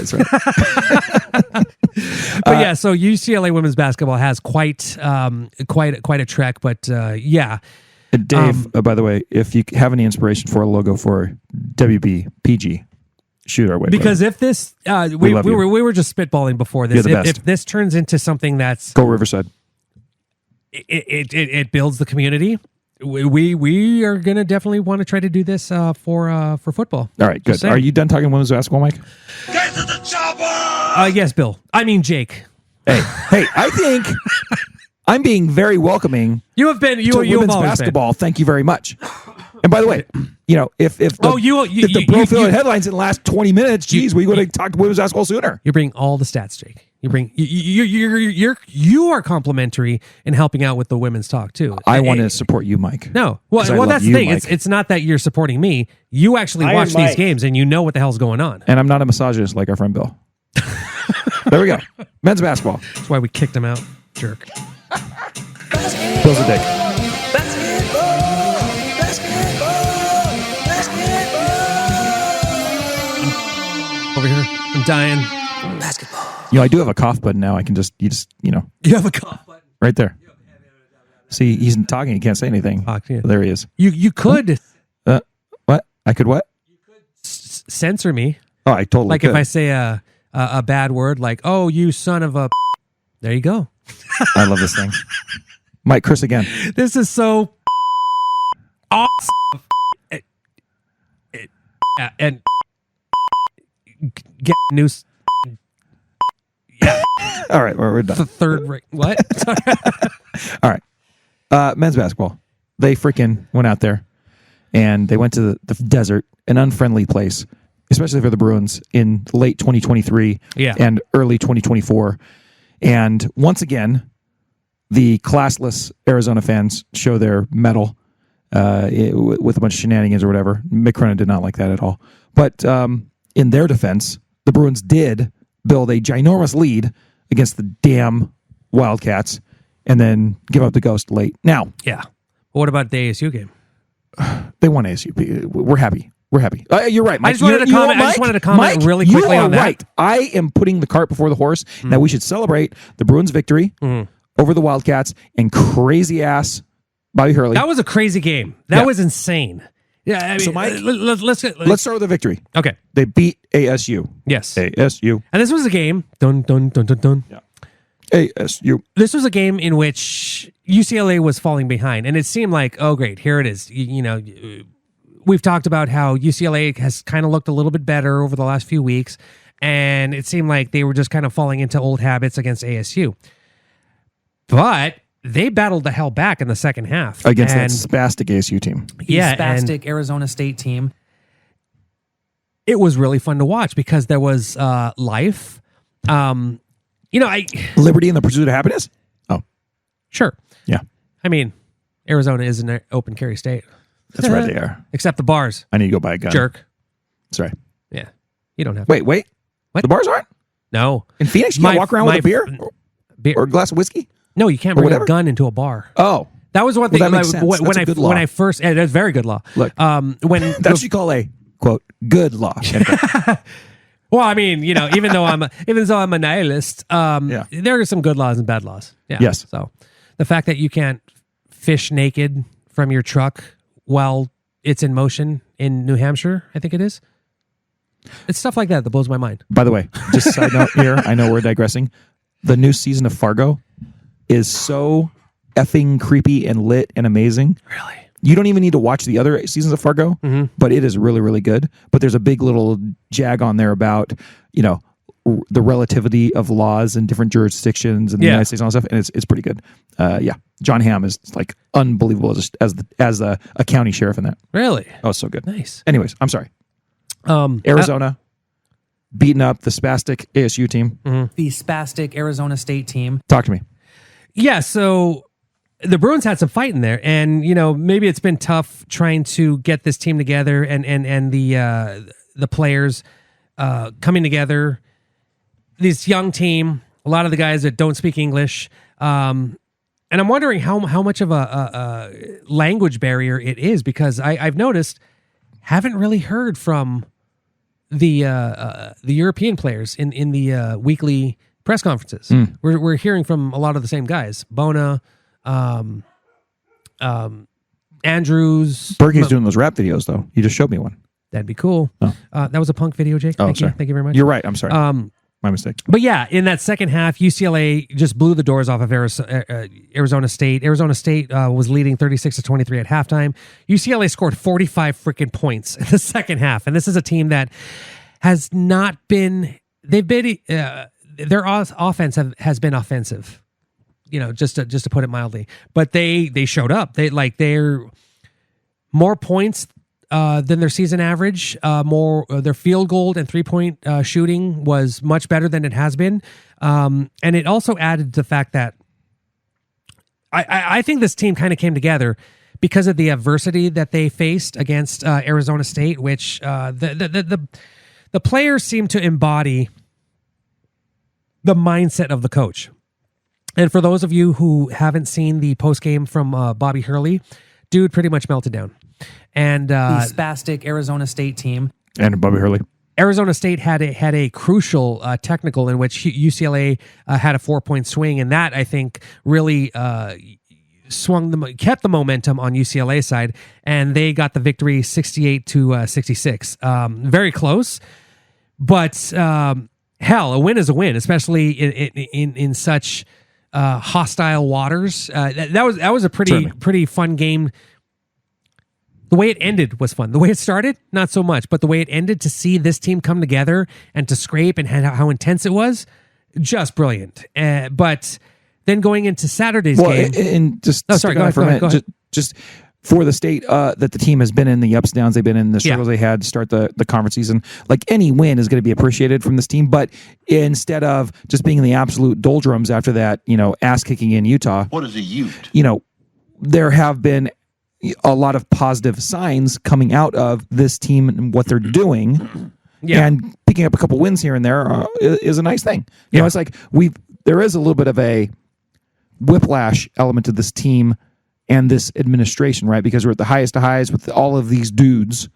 But so UCLA women's basketball has quite a trek. But Dave, by the way, if you have any inspiration for a logo for WBPG, shoot our way. Because brother. if this, we were just spitballing before this. You're the best. If this turns into something that's go Riverside, it builds the community. we are gonna definitely want to try to do this for football. All right, good. Just saying. Are you done talking women's basketball, Mike? Get to the chopper! Yes, Bill. I mean Jake. Hey, I think I'm being very welcoming You have been to you have women's always basketball. Thank you very much. And by the way, if the, if the Bro headlines in the last 20 minutes, geez, we would have talked women's basketball sooner. You bring all the stats, Jake. You are complimentary in helping out with the women's talk too. I want to support you, Mike. No, 'Cause I well, love that's you, the thing. Mike. It's not that you're supporting me. You actually Iron watch these Mike. games and you know what the hell's going on. And I'm not a misogynist like our friend Bill. There we go. Men's basketball. That's why we kicked him out, jerk. Bill's a dick. Over here, I'm dying. I do have a cough button now. I can just, You have a cough button. right there. See, he's talking. He can't say anything. Talk, yeah. There he is. You could What? I could what? censor me, Oh, I totally like could. if I say a bad word, like "oh, you son of a." There you go. I love this thing. Mike, curse again. This is so awesome. And get news. Yeah, All right, we're done. the third rate. What? All right. Men's basketball. They freaking went out there and they went to the desert, an unfriendly place, especially for the Bruins in late 2023 Yeah. and early 2024. And once again, the classless Arizona fans show their mettle with a bunch of shenanigans or whatever. Mick Cronin did not like that at all. But in their defense, the Bruins did build a ginormous lead against the damn Wildcats and then give up the ghost late. Now, Yeah. What about the ASU game? they won ASU. We're happy. We're happy. You're right, Mike. I just wanted to comment. I just wanted to comment Mike, really quickly you are on that. right. I am putting the cart before the horse. That we should celebrate the Bruins' victory over the Wildcats and crazy ass Bobby Hurley. That was a crazy game. That Yeah. was insane. Yeah. I mean, So, Mike, let's start with the victory. okay. They beat ASU. Yes. ASU. And this was a game. Dun dun dun dun dun. Yeah. ASU. This was a game in which UCLA was falling behind, and it seemed like, oh, great, here it is. We've talked about how UCLA has kind of looked a little bit better over the last few weeks, and it seemed like they were just kind of falling into old habits against ASU. But they battled the hell back in the second half Against and, that spastic ASU team. yeah, and spastic Arizona State team. it was really fun to watch because there was life. Liberty in the pursuit of happiness? Oh, Sure. yeah. I mean, Arizona is an open carry state. That's right, they are. Except the bars. I need to go buy a gun. Jerk. Sorry. Yeah. You don't have to. Wait. What? The bars aren't? No. In Phoenix, you can't walk around with a beer? Beer. Or a glass of whiskey? No, you can't or bring whatever? a gun into a bar. Oh. That was one thing. Well, that makes sense. That's When a good law. when I first, yeah, that's very good law. Look, when that's what you call a, quote, good law. well, I mean, even though I'm a nihilist, Yeah. there are some good laws and bad laws. Yeah. Yes. So the fact that you can't fish naked from your truck while it's in motion in New Hampshire, I think it is. It's stuff like that blows my mind. By the way, just a side note here, I know we're digressing. The new season of Fargo is so effing creepy and lit and amazing. Really? You don't even need to watch the other seasons of Fargo, but it is really, really good. But there's a big little jag on there about, the relativity of laws in different jurisdictions in the United States and all that stuff, and it's pretty good. Yeah. John Hamm is like unbelievable as a county sheriff in that. Really? Oh, so good. Nice. Anyways, I'm sorry. Arizona beating up the spastic ASU team. The spastic Arizona State team. Talk to me. Yeah, so the Bruins had some fight in there, and maybe it's been tough trying to get this team together and the players coming together. This young team, a lot of the guys that don't speak English, and I'm wondering how much of a language barrier it is, because I've noticed haven't really heard from the European players in the weekly press conferences. We're hearing from a lot of the same guys. Bona, Andrews. Berkey's doing those rap videos, though. You just showed me one. That'd be cool. Oh. That was a punk video, Jake. Oh, Thank sorry. you. Thank you very much. You're right. I'm sorry. My mistake. But yeah, in that second half, UCLA just blew the doors off of Arizona State. Arizona State was leading 36-23 at halftime. UCLA scored 45 freaking points in the second half, and this is a team that has not been. They've been their offense has been offensive, just to put it mildly. But they showed up. They're more points than their season average. More their field goal and 3-point shooting was much better than it has been, and it also added to the fact that I think this team kind of came together because of the adversity that they faced against Arizona State, which the players seem to embody the mindset of the coach. And for those of you who haven't seen the post game from Bobby Hurley, dude pretty much melted down. And the spastic Arizona State team. And Bobby Hurley. Arizona State had a crucial technical in which UCLA had a 4-point swing, and that I think really kept the momentum on UCLA side, and they got the victory 68-66. Very close, but hell, a win is a win, especially in such hostile waters. That was a pretty fun game. The way it ended was fun. The way it started, not so much. But the way it ended, to see this team come together and to scrape and how intense it was, just brilliant. But then going into Saturday's game, and just go ahead. Just for the state that the team has been in, the ups and downs they've been in, the struggles they had to start the conference season. Like, any win is going to be appreciated from this team. But instead of just being in the absolute doldrums after that, ass kicking in Utah. What is a Ute? There have been a lot of positive signs coming out of this team and what they're doing, and picking up a couple wins here and there is a nice thing. It's like there is a little bit of a whiplash element to this team and this administration, right? Because we're at the highest of highs with all of these dudes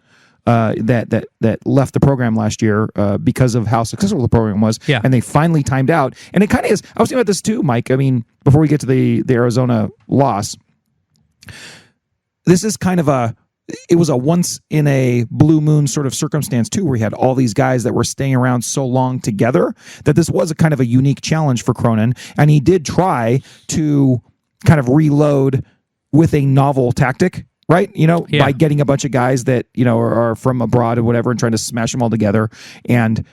that left the program last year because of how successful the program was, and they finally timed out. And it kind of is. I was thinking about this too, Mike. I mean, before we get to the Arizona loss. This is kind of it was a once in a blue moon sort of circumstance too, where we had all these guys that were staying around so long together that this was a kind of a unique challenge for Cronin. And he did try to kind of reload with a novel tactic, right? By getting a bunch of guys that, are from abroad or whatever and trying to smash them all together. And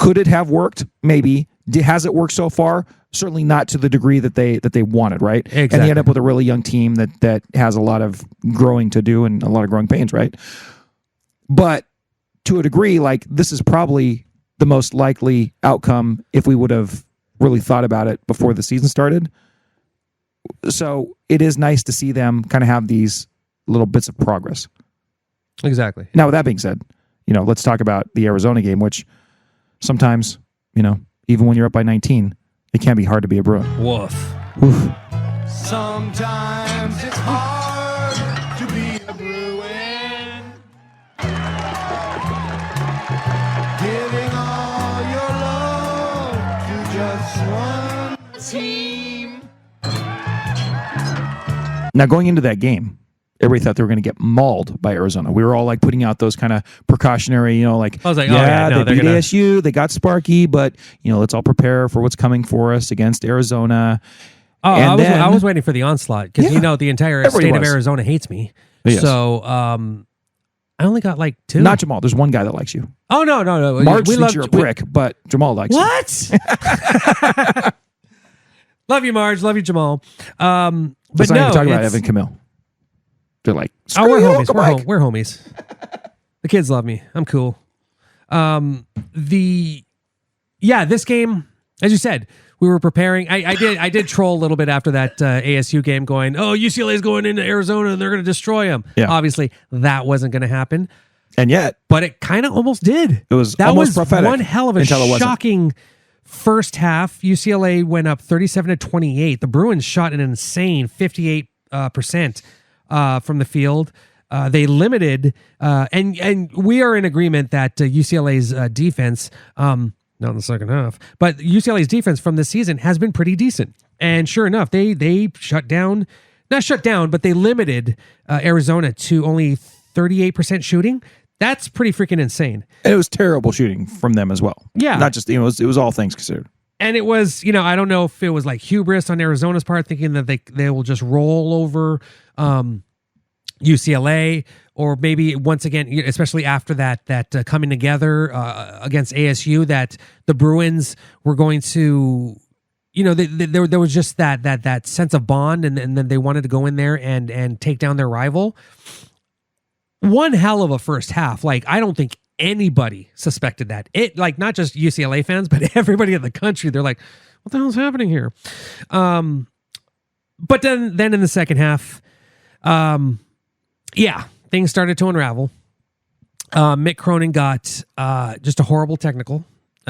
could it have worked? Maybe. Has it worked so far? Certainly not to the degree that they wanted, right? Exactly. And they end up with a really young team that has a lot of growing to do and a lot of growing pains, right? But to a degree, like, this is probably the most likely outcome if we would have really thought about it before the season started. So it is nice to see them kind of have these little bits of progress. Exactly. Now, with that being said, let's talk about the Arizona game, which sometimes, even when you're up by 19, it can be hard to be a Bruin. Woof. Oof. Sometimes it's hard to be a Bruin. Giving all your love to just one team. Now, going into that game, everybody thought they were going to get mauled by Arizona. We were all like putting out those kind of precautionary, I was like, they beat ASU, they got Sparky, but let's all prepare for what's coming for us against Arizona. Oh, I was waiting for the onslaught because the entire state of Arizona hates me. Yes. So I only got like 2. Not Jamal. There's one guy that likes you. Oh no. Marge thinks you're a prick, but Jamal likes you. What? Love you, Marge. Love you, Jamal. But let's not even talk about Evan Camille. They're like, we're homies. We're homies. The kids love me. I'm cool. This game, as you said, we were preparing. I did troll a little bit after that ASU game, going, "Oh, UCLA is going into Arizona and they're going to destroy them." Yeah. Obviously, that wasn't going to happen, and yet, but it kind of almost did. It was almost prophetic. One hell of a shocking first half. UCLA went up 37-28. The Bruins shot an insane 58% from the field. They limited, and we are in agreement that UCLA's defense, not in the second half, but UCLA's defense from this season has been pretty decent. And sure enough, they not shut down, but they limited Arizona to only 38% shooting. That's pretty freaking insane. And it was terrible shooting from them as well. Yeah. Not just, it was all things considered. And it was, I don't know if it was like hubris on Arizona's part, thinking that they will just roll over UCLA, or maybe once again, especially after that coming together against ASU, that the Bruins were going to, there was just that sense of bond, and then they wanted to go in there and take down their rival. One hell of a first half. Like, I don't think anybody suspected that. It, like, not just UCLA fans, but everybody in the country. They're like, what the hell's happening here? But then in the second half, things started to unravel. Mick Cronin got just a horrible technical.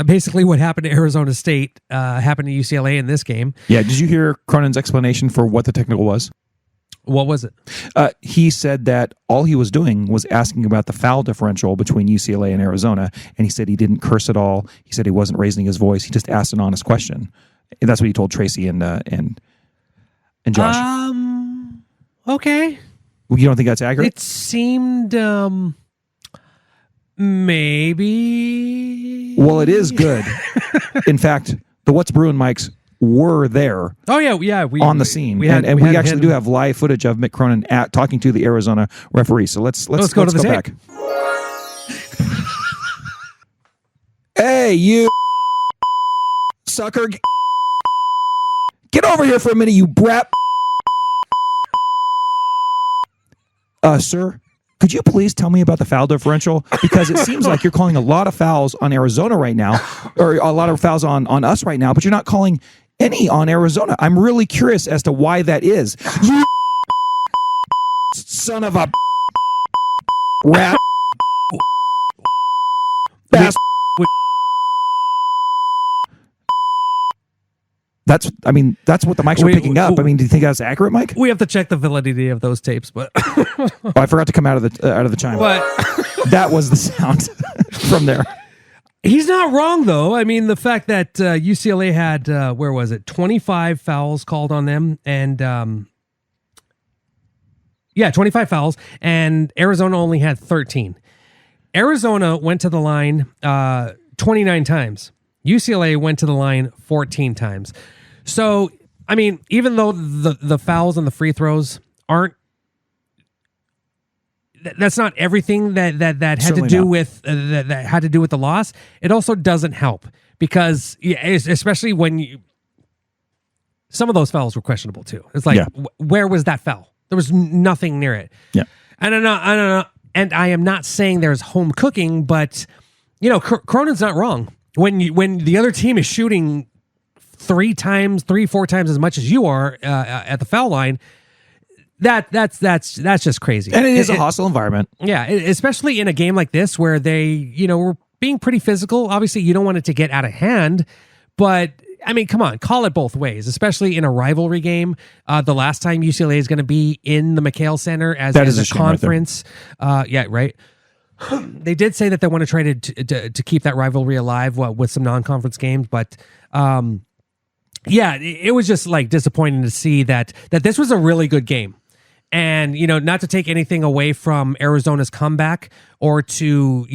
Basically, what happened to Arizona State happened to UCLA in this game. Yeah, did you hear Cronin's explanation for what the technical was? What was it? He said that all he was doing was asking about the foul differential between UCLA and Arizona, and he said he didn't curse at all. He said he wasn't raising his voice. He just asked an honest question. And that's what he told Tracy and Josh. Okay. You don't think that's accurate? It seemed maybe. Well, it is good. In fact, the What's Bruin mics were there. Oh yeah, we on the scene, we actually do have live footage of Mick Cronin talking to the Arizona referee. So let's go to the back. Hey, you sucker! Get over here for a minute, you brat! Sir, could you please tell me about the foul differential? Because it seems like you're calling a lot of fouls on Arizona right now, or a lot of fouls on us right now, but you're not calling any on Arizona. I'm really curious as to why that is. You son of a rat. That's what the mics are picking up. I mean, do you think that's accurate, Mike? We have to check the validity of those tapes, but I forgot to come out of the chime. But that was the sound from there. He's not wrong, though. I mean, the fact that UCLA had 25 fouls called on them, and 25 fouls, and Arizona only had 13. Arizona went to the line 29 times. UCLA went to the line 14 times. So, I mean, even though the fouls and the free throws aren't, that's not everything that had Certainly to do not. with that had to do with the loss. It also doesn't help because, especially when some of those fouls were questionable too. It's like, where was that foul? There was nothing near it. Yeah, I don't know, and I am not saying there's home cooking, but Cronin's not wrong. When the other team is shooting 4 times as much as you are at the foul line, that's just crazy. And it is a hostile environment. Yeah, especially in a game like this where they, were being pretty physical. Obviously, you don't want it to get out of hand, but I mean, come on, call it both ways, especially in a rivalry game. The last time UCLA is going to be in the McHale Center as a conference. Right. They did say that they want to try to keep that rivalry alive with some non-conference games, but it was just like disappointing to see that this was a really good game. And, not to take anything away from Arizona's comeback or to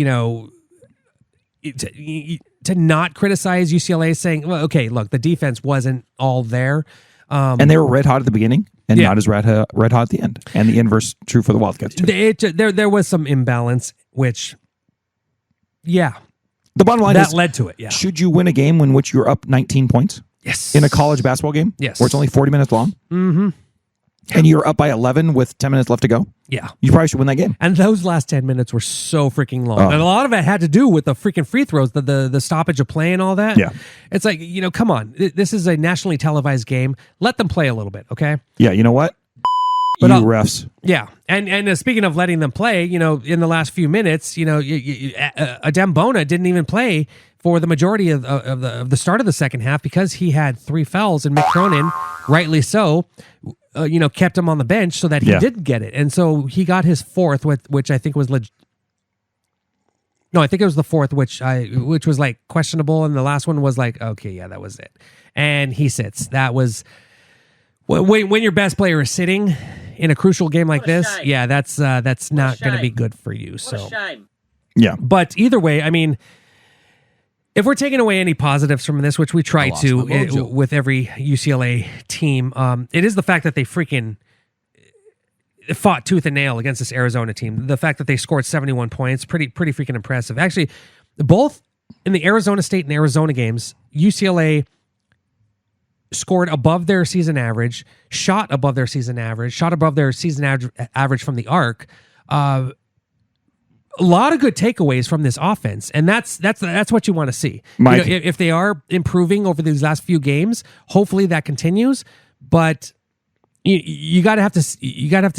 not criticize UCLA saying, well, okay, look, the defense wasn't all there. And they were red hot at the beginning and not as red hot at the end. And the inverse true for the Wildcats too. There was some imbalance, which, the bottom line that is led to it. Yeah. Should you win a game in which you're up 19 points? Yes. In a college basketball game? Yes. Where it's only 40 minutes long? Mm-hmm. And you're up by 11 with 10 minutes left to go? Yeah. You probably should win that game. And those last 10 minutes were so freaking long. And a lot of it had to do with the freaking free throws, the stoppage of play and all that. Yeah. It's like, come on. This is a nationally televised game. Let them play a little bit, okay? Yeah, you know what? But refs. Yeah. And speaking of letting them play, in the last few minutes, Adem Bona didn't even play for the majority of the start of the second half because he had 3 fouls, and Mick Cronin, rightly so, kept him on the bench so that he didn't get it. And so he got his 4th, which I think was No, I think it was the 4th, which was like questionable, and the last one was like, okay, yeah, that was it. And he sits. That was when your best player is sitting in a crucial game like this. shame. Yeah, that's not going to be good for you. What So a shame. Yeah. But either way, I mean, if we're taking away any positives from this, which we try to with every UCLA team, it is the fact that they freaking fought tooth and nail against this Arizona team. The fact that they scored 71 points, pretty freaking impressive. Actually, both in the Arizona State and Arizona games, UCLA scored above their season average, shot above their season average average from the arc. A lot of good takeaways from this offense, and that's what you want to see. Mike, if they are improving over these last few games, hopefully that continues. But you got to have to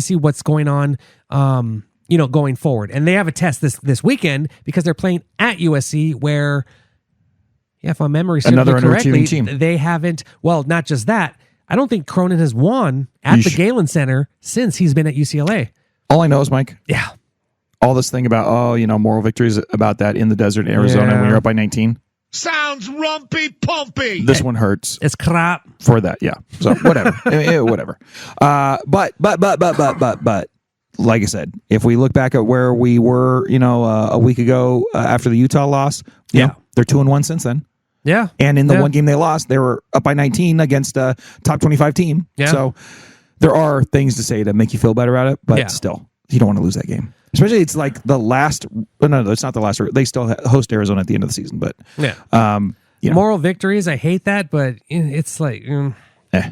see what's going on, going forward. And they have a test this weekend because they're playing at USC, where, if my memory serves me correctly, they haven't. Well, not just that. I don't think Cronin has won at the Galen Center since he's been at UCLA. All I know is, Mike. Yeah. All this thing about moral victories about that in the desert in Arizona when you're up by 19. Sounds rumpy-pumpy. This one hurts. It's crap for that. Yeah. So whatever. Whatever. But like I said, if we look back at where we were, a week ago after the Utah loss, they're 2-1 since then. Yeah. And in the one game they lost, they were up by 19 against a top 25 team. Yeah. So there are things to say to make you feel better about it, but still, you don't want to lose that game. Especially it's like the last. No, it's not the last. They still host Arizona at the end of the season, but moral victories. I hate that, but it's like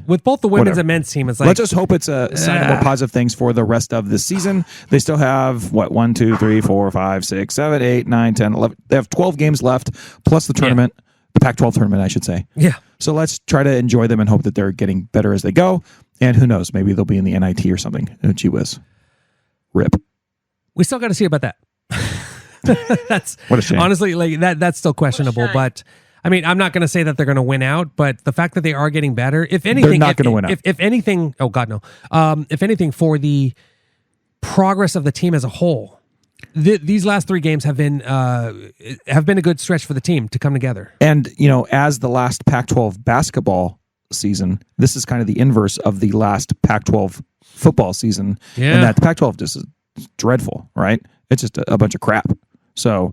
with both the women's and men's team, it's like, let's just hope it's a sign of more positive things for the rest of the season. They still have 1, 2, 3, 4, 5, 6, 7, 8, 9, 10, 11. They have 12 games left plus the tournament, the Pac-12 tournament, I should say. Yeah. So let's try to enjoy them and hope that they're getting better as they go. And who knows, maybe they'll be in the NIT or something. Gee whiz. Rip. We still got to see about that. That's what a shame. Honestly, like that's still questionable. But I mean, I'm not going to say that they're going to win out. But the fact that they are getting better, if anything, they're not going to win out. If anything, oh God, no. If anything, for the progress of the team as a whole, these last 3 games have been a good stretch for the team to come together. And as the last Pac-12 basketball season, this is kind of the inverse of the last Pac-12 football season. Yeah. And that the Pac-12 just is dreadful, right? It's just a bunch of crap. So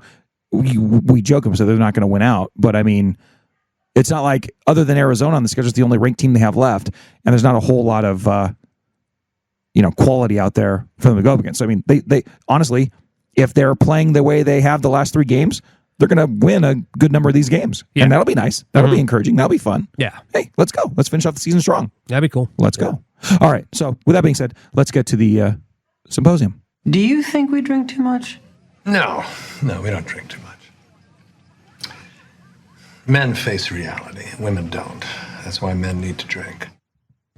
we joke and say they're not going to win out, but I mean, it's not like, other than Arizona on the schedule, it's the only ranked team they have left, and there's not a whole lot of quality out there for them to go up against. So I mean, they honestly, if they're playing the way they have the last 3 games, they're going to win a good number of these games, and that'll be nice. That'll be encouraging. That'll be fun. Yeah. Hey, let's go. Let's finish off the season strong. That'd be cool. Let's go. All right. So with that being said, let's get to the symposium. Do you think we drink too much? No, we don't drink too much. Men face reality, women don't. That's why men need to drink.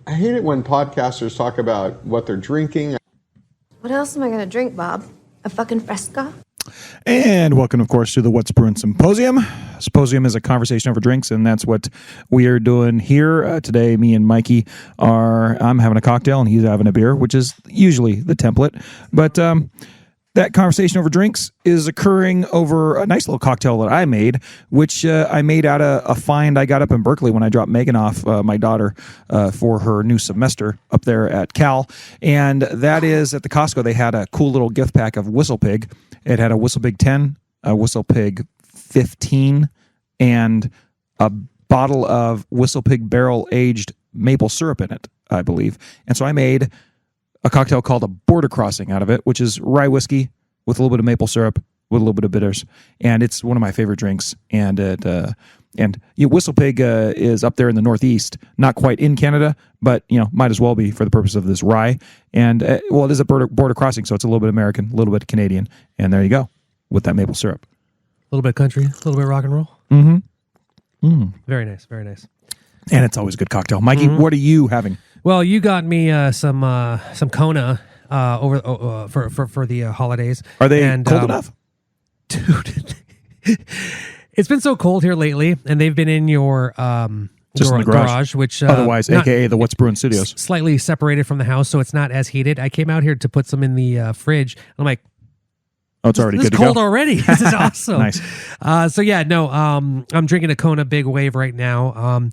I hate it when podcasters talk about what they're drinking. What else am I going to drink, Bob? A fucking Fresca? And welcome, of course, to the What's Bruin Symposium. Symposium is a conversation over drinks, and that's what we are doing here. Today, me and Mikey I'm having a cocktail, and he's having a beer, which is usually the template. But that conversation over drinks is occurring over a nice little cocktail that I made, which I made out of a find I got up in Berkeley when I dropped Megan off, my daughter, for her new semester up there at Cal. And that is at the Costco. They had a cool little gift pack of Whistle Pig. It had a Whistle Pig 10, a Whistle Pig 15, and a bottle of Whistle Pig barrel-aged maple syrup in it, I believe. And so I made a cocktail called a Border Crossing out of it, which is rye whiskey with a little bit of maple syrup, with a little bit of bitters. And it's one of my favorite drinks. And Whistle Pig is up there in the Northeast, not quite in Canada, but might as well be for the purpose of this rye. And it is a border crossing, so it's a little bit American, a little bit Canadian. And there you go with that maple syrup. A little bit country, a little bit rock and roll. Mm-hmm. Mm. Very nice, very nice. And it's always a good cocktail. Mikey, what are you having? Well, you got me some Kona for the holidays. Are they cold enough? Dude, it's been so cold here lately, and they've been in your just in the garage, which otherwise, aka the What's Bruin Studios, slightly separated from the house, so it's not as heated. I came out here to put some in the fridge. I'm like, oh, it's already this good is to cold go. already. This is awesome. Nice. So yeah, no, I'm drinking a Kona Big Wave right now.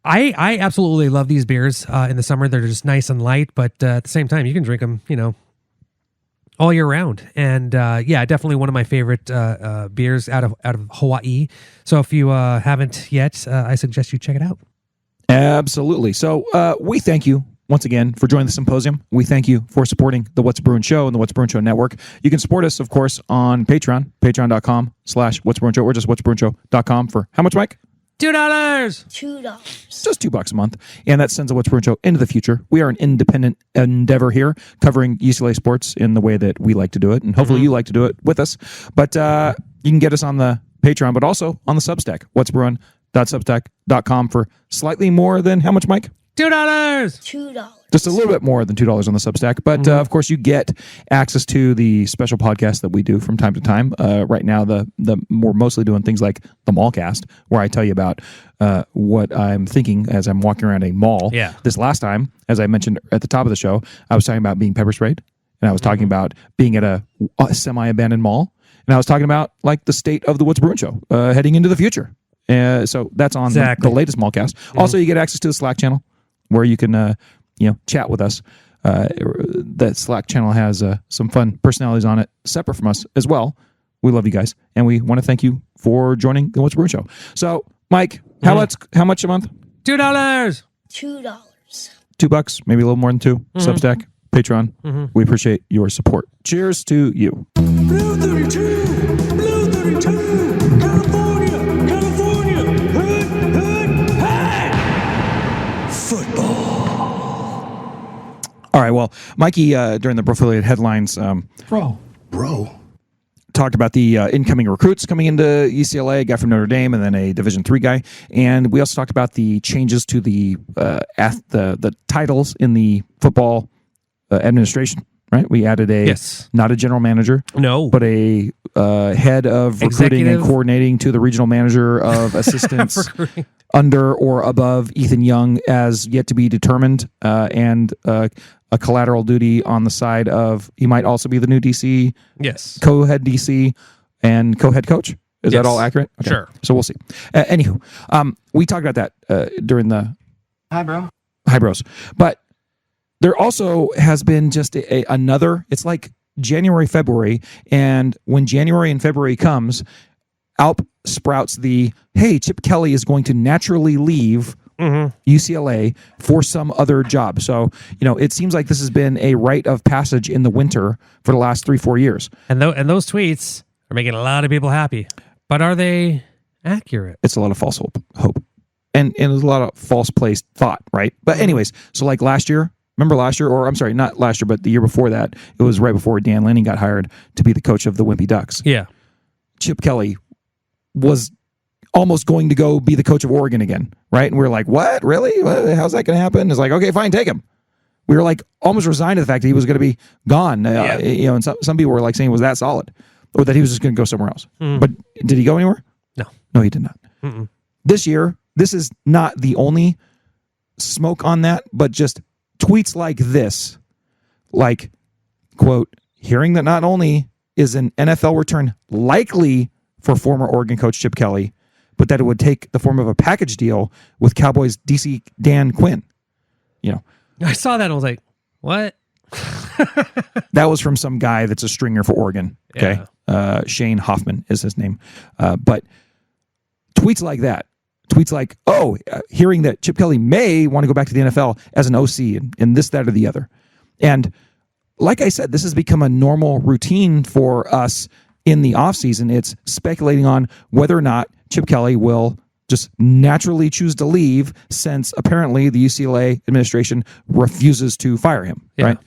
I absolutely love these beers in the summer. They're just nice and light, but at the same time, you can drink them, all year round. And definitely one of my favorite beers out of Hawaii. So if you haven't yet, I suggest you check it out. Absolutely. So we thank you once again for joining the symposium. We thank you for supporting the What's Bruin Show and the What's Bruin Show Network. You can support us, of course, on Patreon, patreon.com/What's Bruin Show, or just what'sbruinshow.com for how much, Mike? $2. $2. Just $2 a month. And that sends a What's Bruin Show into the future. We are an independent endeavor here, covering UCLA sports in the way that we like to do it. And hopefully you like to do it with us. But you can get us on the Patreon, but also on the Substack, what'sbruin.substack.com for slightly more than how much, Mike? $2. $2. Just a little bit more than $2 on the Substack. But of course, you get access to the special podcasts that we do from time to time. Right now, we're mostly doing things like the Mallcast, where I tell you about what I'm thinking as I'm walking around a mall. Yeah. This last time, as I mentioned at the top of the show, I was talking about being pepper sprayed, and I was talking about being at a semi-abandoned mall, and I was talking about like the state of the What's Bruin Show heading into the future. So that's on the latest Mallcast. Also, you get access to the Slack channel, where you can chat with us. That Slack channel has some fun personalities on it, separate from us as well. We love you guys, and we want to thank you for joining the What's Bruin Show. So, Mike, how much a month? $2. $2. $2, maybe a little more than $2. Substack, Patreon. We appreciate your support. Cheers to you. Blue 32, Blue 32, California, hood, hey! Football. All right, well, Mikey, during the Brophiliate headlines, Bro. talked about the incoming recruits coming into UCLA, a guy from Notre Dame, and then a Division III guy. And we also talked about the changes to the titles in the football administration, right? We added not a general manager, but a head of recruiting and coordinating to the regional manager of assistants under or above Ethan Young as yet to be determined, and a collateral duty on the side of, he might also be the new DC, co-head DC and co-head coach. Is that all accurate? Okay. Sure. So we'll see. Anywho, we talked about that during the Hi Bros. But there also has been just another, it's like January, February, and when January and February comes, out sprouts hey, Chip Kelly is going to naturally leave UCLA for some other job. So, it seems like this has been a rite of passage in the winter for the last 3-4 years. And those tweets are making a lot of people happy. But are they accurate? It's a lot of false hope. And there's a lot of false placed thought, right? But anyways, so like last year, remember last year, or I'm sorry, not last year, but the year before that, it was right before Dan Lanning got hired to be the coach of the Wimpy Ducks. Yeah. Chip Kelly was almost going to go be the coach of Oregon again, right? And we were like, what? Really? How's that going to happen? It's like, okay, fine, take him. We were like almost resigned to the fact that he was going to be gone. And some people were like saying it was that solid, or that he was just going to go somewhere else. But did he go anywhere? No, he did not. This year, this is not the only smoke on that, but just tweets like this, like, quote, hearing that not only is an NFL return likely for former Oregon coach Chip Kelly, but that it would take the form of a package deal with Cowboys DC Dan Quinn. I saw that and I was like, what? That was from some guy that's a stringer for Oregon. Okay. Yeah. Shane Hoffman is his name. But tweets like that, tweets like, hearing that Chip Kelly may want to go back to the NFL as an OC and this, that, or the other. And like I said, this has become a normal routine for us in the offseason. It's speculating on whether or not Chip Kelly will just naturally choose to leave, since apparently the UCLA administration refuses to fire him, right?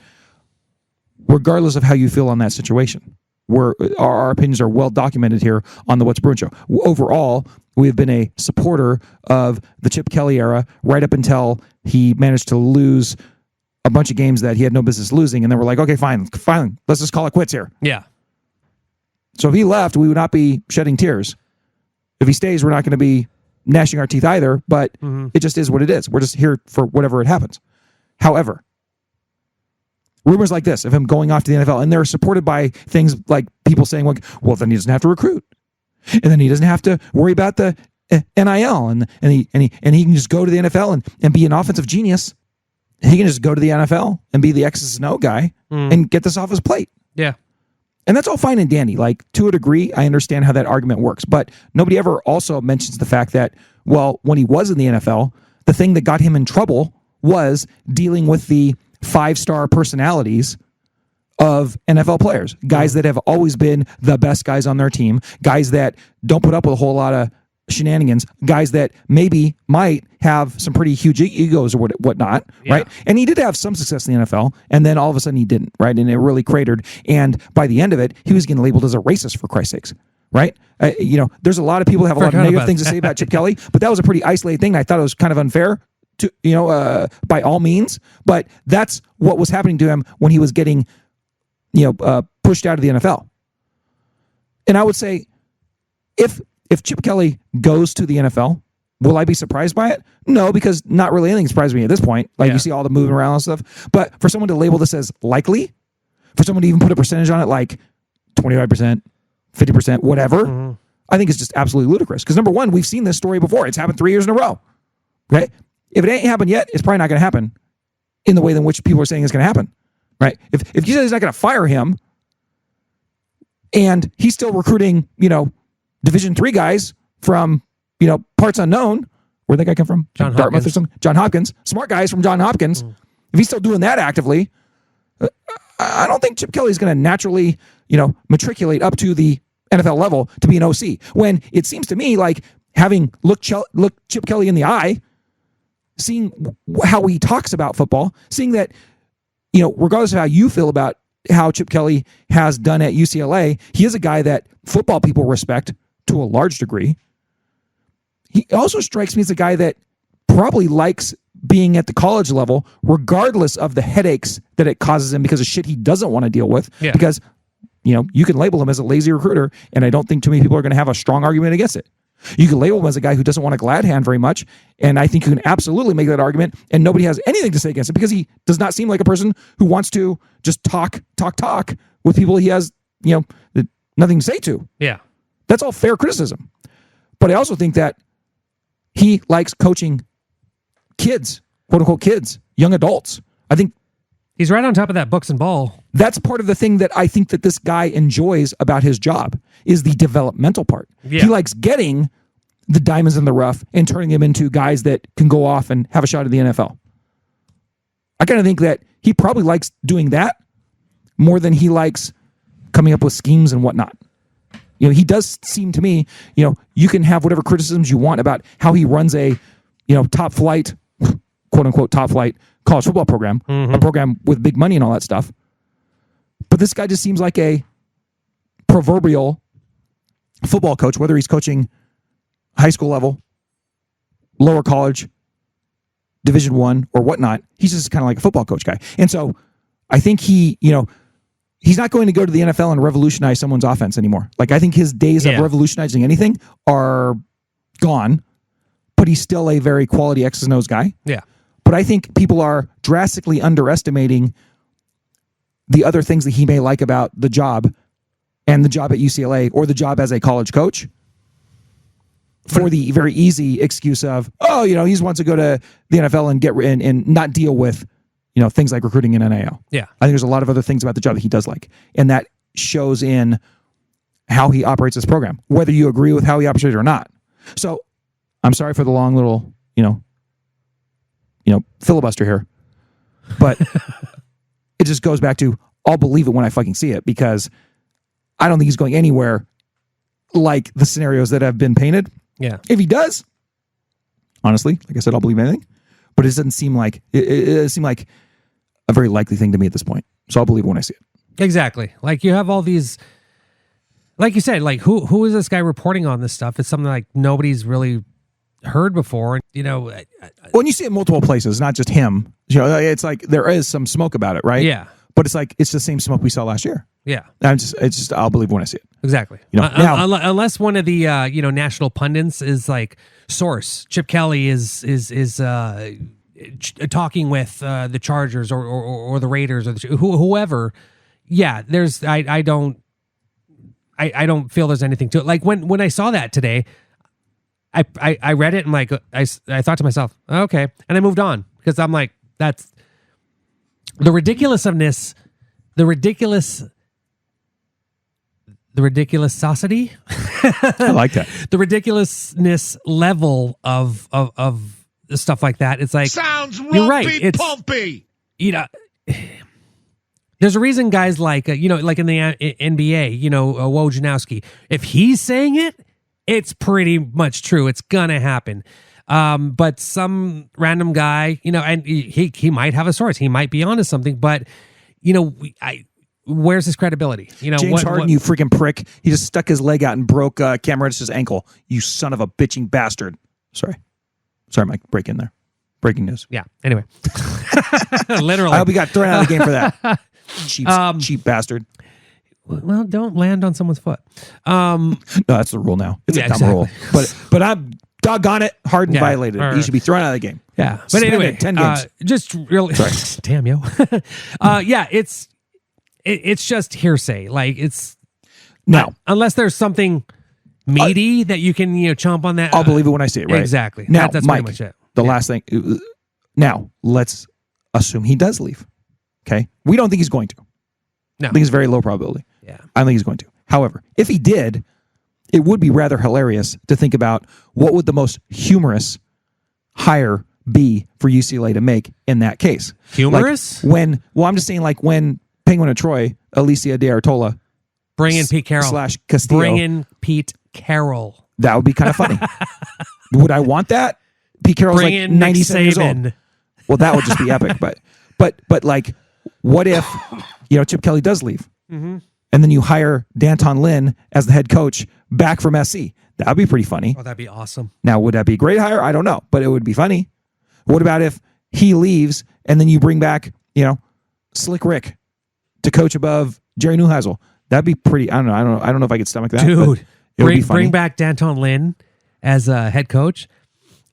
Regardless of how you feel on that situation. Our opinions are well documented here on the What's Bruin Show. Overall, we have been a supporter of the Chip Kelly era right up until he managed to lose a bunch of games that he had no business losing, and then we're like, okay, fine, let's just call it quits here. Yeah. So if he left, we would not be shedding tears. If he stays, we're not going to be gnashing our teeth either, but it just is what it is. We're just here for whatever it happens. However, rumors like this of him going off to the NFL, and they're supported by things like people saying, well, then he doesn't have to recruit, and then he doesn't have to worry about the NIL, and he can just go to the NFL and be an offensive genius. He can just go to the NFL and be the X's and O guy and get this off his plate. Yeah. And that's all fine and dandy. Like, to a degree, I understand how that argument works. But nobody ever also mentions the fact that, well, when he was in the NFL, the thing that got him in trouble was dealing with the 5-star personalities of NFL players, guys that have always been the best guys on their team, guys that don't put up with a whole lot of shenanigans, guys that maybe might have some pretty huge egos or whatnot, right? And he did have some success in the NFL, and then all of a sudden he didn't, right? And it really cratered. And by the end of it, he was getting labeled as a racist, for Christ's sakes, right? There's a lot of people who have a lot of negative things to say about Chip Kelly, but that was a pretty isolated thing. I thought it was kind of unfair to, by all means, but that's what was happening to him when he was getting, pushed out of the NFL. And I would say, if Chip Kelly goes to the NFL, will I be surprised by it? No, because not really anything surprised me at this point. Like, you see all the moving around and stuff. But for someone to label this as likely, for someone to even put a percentage on it, like 25%, 50%, whatever, I think it's just absolutely ludicrous. Because number one, we've seen this story before. It's happened 3 years in a row. Right? If it ain't happened yet, it's probably not going to happen in the way in which people are saying it's going to happen. Right? If you say he's not going to fire him, and he's still recruiting, Division III guys from, parts unknown. Where'd that guy come from? John Dartmouth Hopkins. or something? John Hopkins. Smart guys from John Hopkins. If he's still doing that actively, I don't think Chip Kelly's going to naturally, matriculate up to the NFL level to be an OC. When it seems to me like having looked Chip Kelly in the eye, seeing how he talks about football, seeing that, regardless of how you feel about how Chip Kelly has done at UCLA, he is a guy that football people respect to a large degree. He also strikes me as a guy that probably likes being at the college level, regardless of the headaches that it causes him because of shit he doesn't want to deal with. Yeah. Because, you can label him as a lazy recruiter, and I don't think too many people are going to have a strong argument against it. You can label him as a guy who doesn't want a glad hand very much, and I think you can absolutely make that argument, and nobody has anything to say against it because he does not seem like a person who wants to just talk with people he has, nothing to say to. Yeah. That's all fair criticism. But I also think that he likes coaching kids, quote unquote kids, young adults. I think he's right on top of that books and ball. That's part of the thing that I think that this guy enjoys about his job is the developmental part. Yeah. He likes getting the diamonds in the rough and turning them into guys that can go off and have a shot at the NFL. I kind of think that he probably likes doing that more than he likes coming up with schemes and whatnot. He does seem to me, you can have whatever criticisms you want about how he runs a, top flight, quote unquote, top flight college football program, a program with big money and all that stuff. But this guy just seems like a proverbial football coach, whether he's coaching high school level, lower college, Division I, or whatnot. He's just kind of like a football coach guy. And so I think he's not going to go to the NFL and revolutionize someone's offense anymore. Like, I think his days of revolutionizing anything are gone, but he's still a very quality X's and O's guy. Yeah. But I think people are drastically underestimating the other things that he may like about the job and the job at UCLA or the job as a college coach for the very easy excuse of, he just wants to go to the NFL and get and not deal with, things like recruiting and NIL. Yeah. I think there's a lot of other things about the job that he does like. And that shows in how he operates this program, whether you agree with how he operates it or not. So I'm sorry for the long little, filibuster here, but it just goes back to, I'll believe it when I fucking see it, because I don't think he's going anywhere like the scenarios that have been painted. Yeah. If he does, honestly, like I said, I'll believe anything, but it doesn't seem like, it seemed like a very likely thing to me at this point. So I'll believe it when I see it. Exactly. Like, you have all these, like you said, like who is this guy reporting on this stuff? It's something like nobody's really heard before. When you see it in multiple places, not just him, it's like there is some smoke about it, right? Yeah. But it's like, it's the same smoke we saw last year. Yeah. It's just I'll believe when I see it. Exactly. Now, unless one of the national pundits is like, source Chip Kelly is talking with the Chargers or the Raiders or whoever. Yeah, there's I don't feel there's anything to it. Like when I saw that today, I read it and like I thought to myself, okay, and I moved on because I'm like, that's the ridiculousness the ridiculousity. I like that. The ridiculousness level of stuff like that. It's like, Sounds you're right. rumpy It's, pumpy. you know, there's a reason guys like, like in the NBA, Wojnarowski, if he's saying it, it's pretty much true. It's gonna happen. But some random guy, and he might have a source. He might be onto something, but where's his credibility? James Harden, you freaking prick. He just stuck his leg out and broke Cam Reddish's ankle. You son of a bitching bastard. Sorry, Mike. Break in there. Breaking news. Yeah. Anyway, literally. I hope he got thrown out of the game for that. Cheap bastard. Well, don't land on someone's foot. No, that's the rule now. It's a dumb exactly. rule. But I'm doggone it. Harden violated it. He should be thrown out of the game. Yeah. But Suspended anyway, 10 games. just really. Sorry. Damn, yo. Yeah, it's just hearsay. Like it's now, unless there's something meaty that you can chomp on that. I'll believe it when I see it. Right. Exactly. Now, that's Mike, pretty much it. the last thing. Now, let's assume he does leave. Okay, we don't think he's going to. No. I think it's very low probability. Yeah. I don't think he's going to. However, if he did, it would be rather hilarious to think about what would the most humorous hire be for UCLA to make in that case. Humorous? Like I'm just saying, like when Penguin of Troy, Alicia De Artola, bring in Pete Carroll / Castillo. Bring in Pete Carroll. That would be kind of funny. Would I want that? Pete Carroll's bring like in 97 years old. Well, that would just be epic. But like, what if Chip Kelly does leave, and then you hire Danton Lynn as the head coach back from SC? That would be pretty funny. Oh, that'd be awesome. Now, would that be a great hire? I don't know, but it would be funny. What about if he leaves and then you bring back Slick Rick to coach above Jerry Neuheisel? That'd be pretty. I don't know if I could stomach that. Dude, it would be funny. Bring back Danton Lynn as a head coach.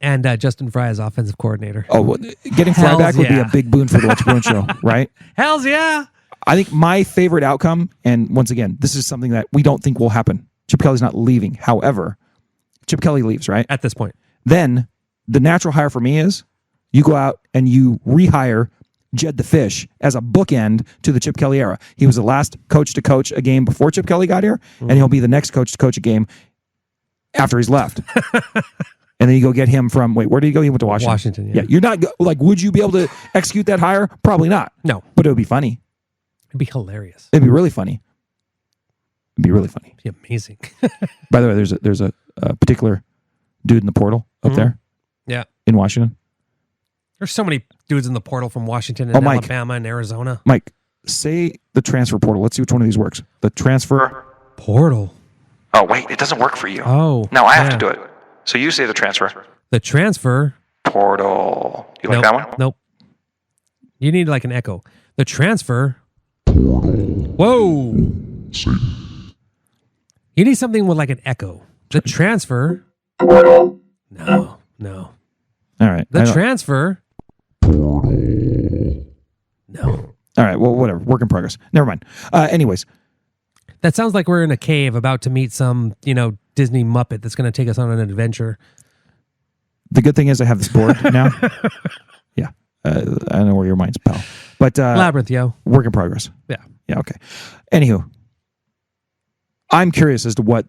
And Justin Fry as offensive coordinator. Oh, well, getting Fry back would be a big boon for the What's Bruin show, right? Hells yeah. I think my favorite outcome, and once again, this is something that we don't think will happen. Chip Kelly's not leaving. However, Chip Kelly leaves, right? At this point. Then the natural hire for me is you go out and you rehire Jed the Fish as a bookend to the Chip Kelly era. He was the last coach to coach a game before Chip Kelly got here, and he'll be the next coach to coach a game after he's left. And then you go get him from, where did he go? He went to Washington. Washington, yeah. You're not, would you be able to execute that hire? Probably not. No. But it would be funny. It'd be hilarious. It'd be really funny. It'd be really funny. It'd be amazing. By the way, there's a particular dude in the portal up there. Yeah. In Washington. There's so many dudes in the portal from Washington and Mike. Alabama and Arizona. Mike, say the transfer portal. Let's see which one of these works. The transfer portal. Oh, wait, it doesn't work for you. Oh. No, I have to do it. So you say the transfer. The transfer portal. You like that one? Nope. You need like an echo. The transfer portal. Whoa. You need something with like an echo. The transfer portal. No. All right. The transfer portal. No. All right. Well, whatever. Work in progress. Never mind. Anyways. That sounds like we're in a cave about to meet some, Disney Muppet that's going to take us on an adventure. The good thing is I have this board now. Yeah. I know where your mind's, pal. But Labyrinth, yo. Work in progress. Yeah. Yeah, okay. Anywho, I'm curious as to what,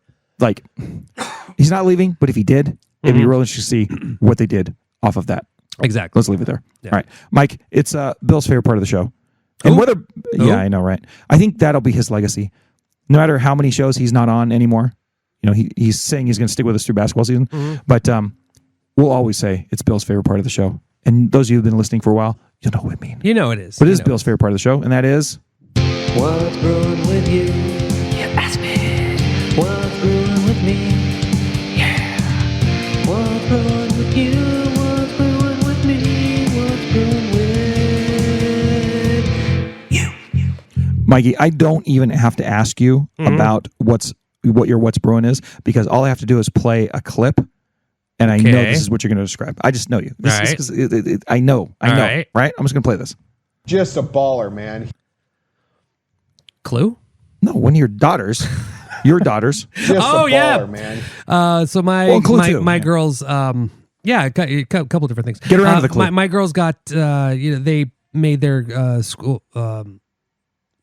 he's not leaving, but if he did, it'd be real interesting to see what they did off of that. Exactly. Let's leave it there. Yeah. All right. Mike, it's Bill's favorite part of the show. And yeah, I know, right? I think that'll be his legacy. No matter how many shows he's not on anymore, he's saying he's going to stick with us through basketball season. But we'll always say it's Bill's favorite part of the show. And those of you who've been listening for a while, you'll know what I mean. You know it is. But it is Bill's favorite part of the show, and that is... What's brewing with you? You ask me. What's brewing with me? Yeah. What's brewing with you? What's brewing with me? What's brewing with you? Mikey, I don't even have to ask you about what your What's Brewing is, because all I have to do is play a clip, and I know this is what you're going to describe. I just know you. I know. Right? I'm just going to play this. Just a baller, man. Clue? No, one of your daughters. Just a baller, man. So my girls, a couple different things. Get around to the clue. My girls got, they made their school,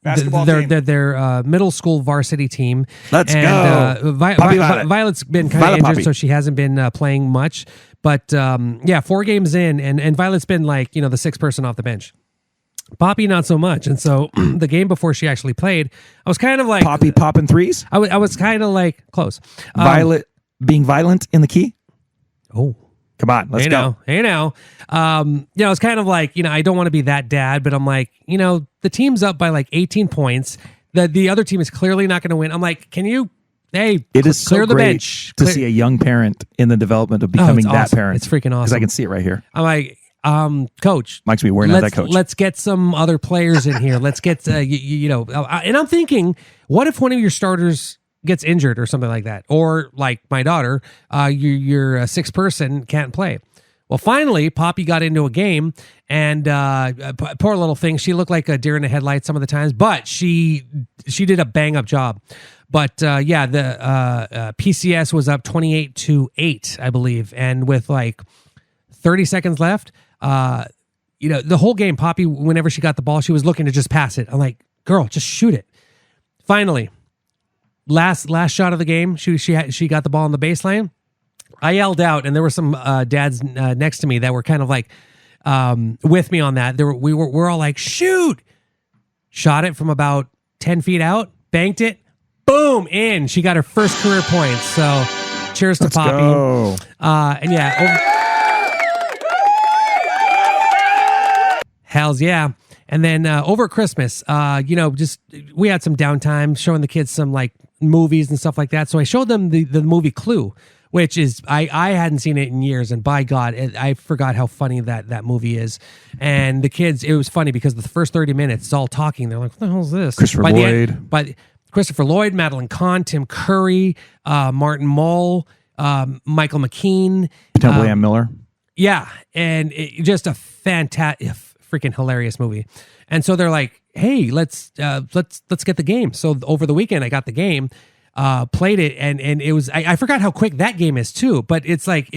Basketball their, team. their middle school varsity team. Let's and, go. Violet's been kind of Violet injured, Poppy. so she hasn't been playing much. But 4 games in, and Violet's been like, the sixth person off the bench. Poppy, not so much. And so the game before she actually played, I was kind of like... Poppy popping threes? I was kind of like close. Violet being violent in the key? Oh. Come on, let's go. Hey now. It's kind of like, I don't want to be that dad, but I'm like, the team's up by like 18 points. The other team is clearly not going to win. I'm like, can you... Hey, it is clear so the great bench. to see a young parent in the development of becoming it's that awesome. parent. It's freaking awesome. Because I can see it right here. I'm like, coach. Mike's be wearing out that coach. Let's get some other players in here. Let's get, and I'm thinking, what if one of your starters gets injured or something like that? Or like my daughter, your sixth person can't play. Well, finally, Poppy got into a game, and poor little thing, she looked like a deer in the headlights some of the times, but she did a bang-up job. But the PCS was up 28-8, I believe, and with like 30 seconds left, the whole game, Poppy, whenever she got the ball, she was looking to just pass it. I'm like, girl, just shoot it. Finally, last shot of the game, she got the ball on the baseline. I yelled out, and there were some dads next to me that were kind of like with me on that. We're all like, shoot! Shot it from about 10 feet out, banked it, boom, in. She got her first career points. So, cheers to Poppy. Go. And hells yeah. And then over at Christmas, just we had some downtime showing the kids some like movies and stuff like that. So I showed them the movie Clue, which is I hadn't seen it in years, and by God, I forgot how funny that movie is. And the kids, it was funny because the first 30 minutes, it's all talking. They're like, "What the hell is this?" Christopher Lloyd, Madeline Kahn, Tim Curry, Martin Mull, Michael McKean, Leanne Miller. Yeah, and just a fantastic, freaking hilarious movie. And so they're like, "Hey, let's get the game." So over the weekend, I got the game. Played it, and it was I forgot how quick that game is too, but it's like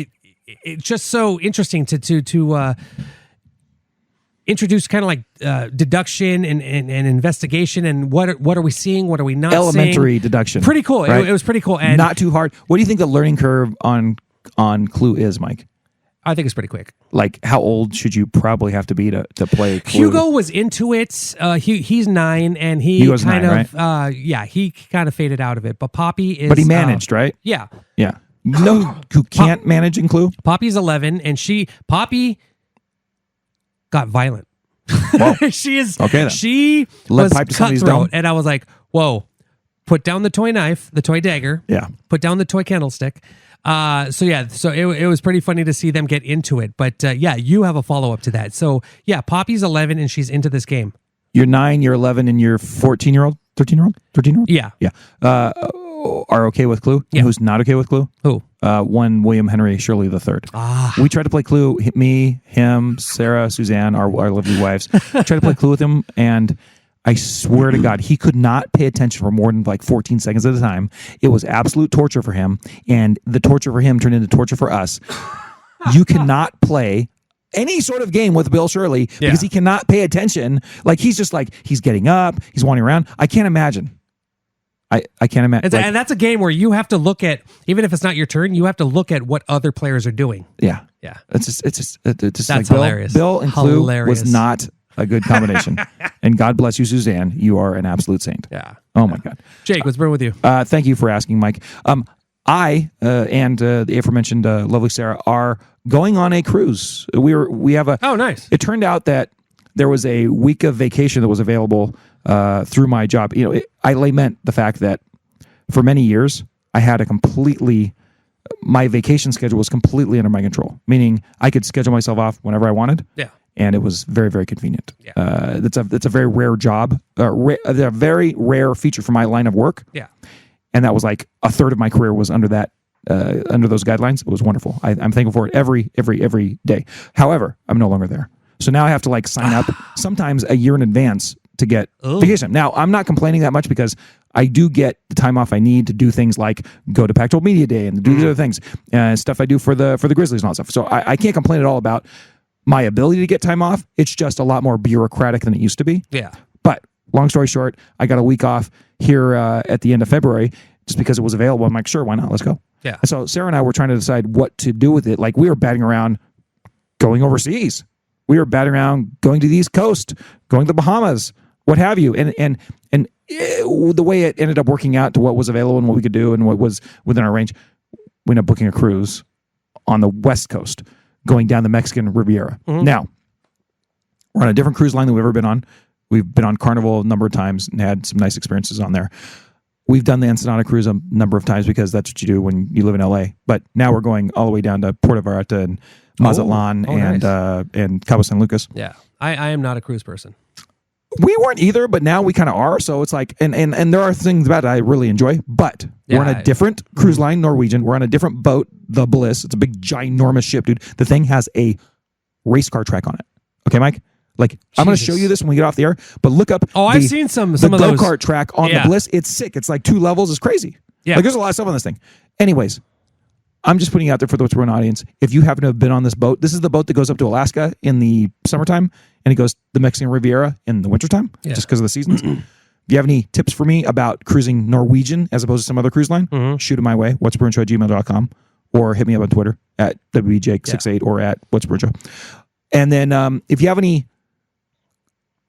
it's just so interesting to introduce kind of like deduction and investigation and what are we seeing, what are we not Elementary seeing. Deduction. Pretty cool. Right? It was pretty cool and not too hard. What do you think the learning curve on Clue is, Mike? I think it's pretty quick. Like, how old should you probably have to be to play Clue? Hugo was into it. He's 9, and he kind of he kind of faded out of it. But Poppy is. But he managed, right? Yeah. Yeah. You know who can't manage in Clue? Poppy's 11, and Poppy got violent. She is. Okay. Then. She was cutthroat, and I was like, "Whoa! Put down the toy knife, the toy dagger. Yeah. Put down the toy candlestick." So it was pretty funny to see them get into it. But you have a follow up to that. So yeah, Poppy's 11 and she's into this game. You're 9, you're 11, and you're 14-year-old, 13-year-old? Yeah. Yeah. Are okay with Clue? Yeah. Who's not okay with Clue? Who? One William Henry Shirley III. We tried to play Clue. Me, him, Sarah, Suzanne, our lovely wives. Tried to play Clue with him, and I swear to God, he could not pay attention for more than like 14 seconds at a time. It was absolute torture for him, and the torture for him turned into torture for us. You cannot play any sort of game with Bill Shirley because he cannot pay attention. Like, he's just like, he's getting up, he's wandering around. I can't imagine. I can't imagine. And that's a game where you have to look at, even if it's not your turn, you have to look at what other players are doing. Yeah. Yeah. It's just that's like hilarious. Bill and Clue was not a good combination. And God bless you, Suzanne. You are an absolute saint. Yeah. Oh my God. Jake, what's brewing with you? Thank you for asking, Mike. I and the aforementioned lovely Sarah are going on a cruise. We have a. Oh, nice. It turned out that there was a week of vacation that was available through my job. I lament the fact that for many years I had my vacation schedule was completely under my control. Meaning I could schedule myself off whenever I wanted. Yeah. And it was very, very convenient. Yeah. That's a very rare job, a very rare feature for my line of work. Yeah. And that was like a third of my career was under those guidelines. It was wonderful. I'm thankful for it every day. However, I'm no longer there. So now I have to like sign up sometimes a year in advance to get vacation. Now, I'm not complaining that much because I do get the time off I need to do things like go to Pac-12 Media Day and do these other things, stuff I do for the Grizzlies and all that stuff. So I can't complain at all about my ability to get time off. It's just a lot more bureaucratic than it used to be. Yeah. But long story short, I got a week off here at the end of February just because it was available. I'm like, sure, why not? Let's go. Yeah. So Sarah and I were trying to decide what to do with it. Like we were batting around going overseas. We were batting around going to the East Coast, going to the Bahamas, what have you. And the way it ended up working out to what was available and what we could do and what was within our range, we ended up booking a cruise on the West Coast, going down the Mexican Riviera. Mm-hmm. Now, we're on a different cruise line than we've ever been on. We've been on Carnival a number of times and had some nice experiences on there. We've done the Ensenada cruise a number of times because that's what you do when you live in LA. But now we're going all the way down to Puerto Vallarta and Mazatlan and Cabo San Lucas. Yeah. I am not a cruise person. We weren't either, but now we kind of are. So it's like, and there are things about it I really enjoy, but we're on a different cruise line, Norwegian. We're on a different boat, the Bliss. It's a big, ginormous ship, dude. The thing has a race car track on it. Okay, Mike? Like, I'm going to show you this when we get off the air, but look up I've seen some of the those. go-kart track on the Bliss. It's sick. It's like 2 levels. It's crazy. Yeah. Like, there's a lot of stuff on this thing. Anyways, I'm just putting it out there for the What's Bruin audience. If you happen to have been on this boat, this is the boat that goes up to Alaska in the summertime, and it goes the Mexican Riviera in the wintertime, just because of the seasons. If you have any tips for me about cruising Norwegian as opposed to some other cruise line, shoot them my way, whatsbruinshow@gmail.com, or hit me up on Twitter at WBJake68 or at What's Bruin Show. And then if you have any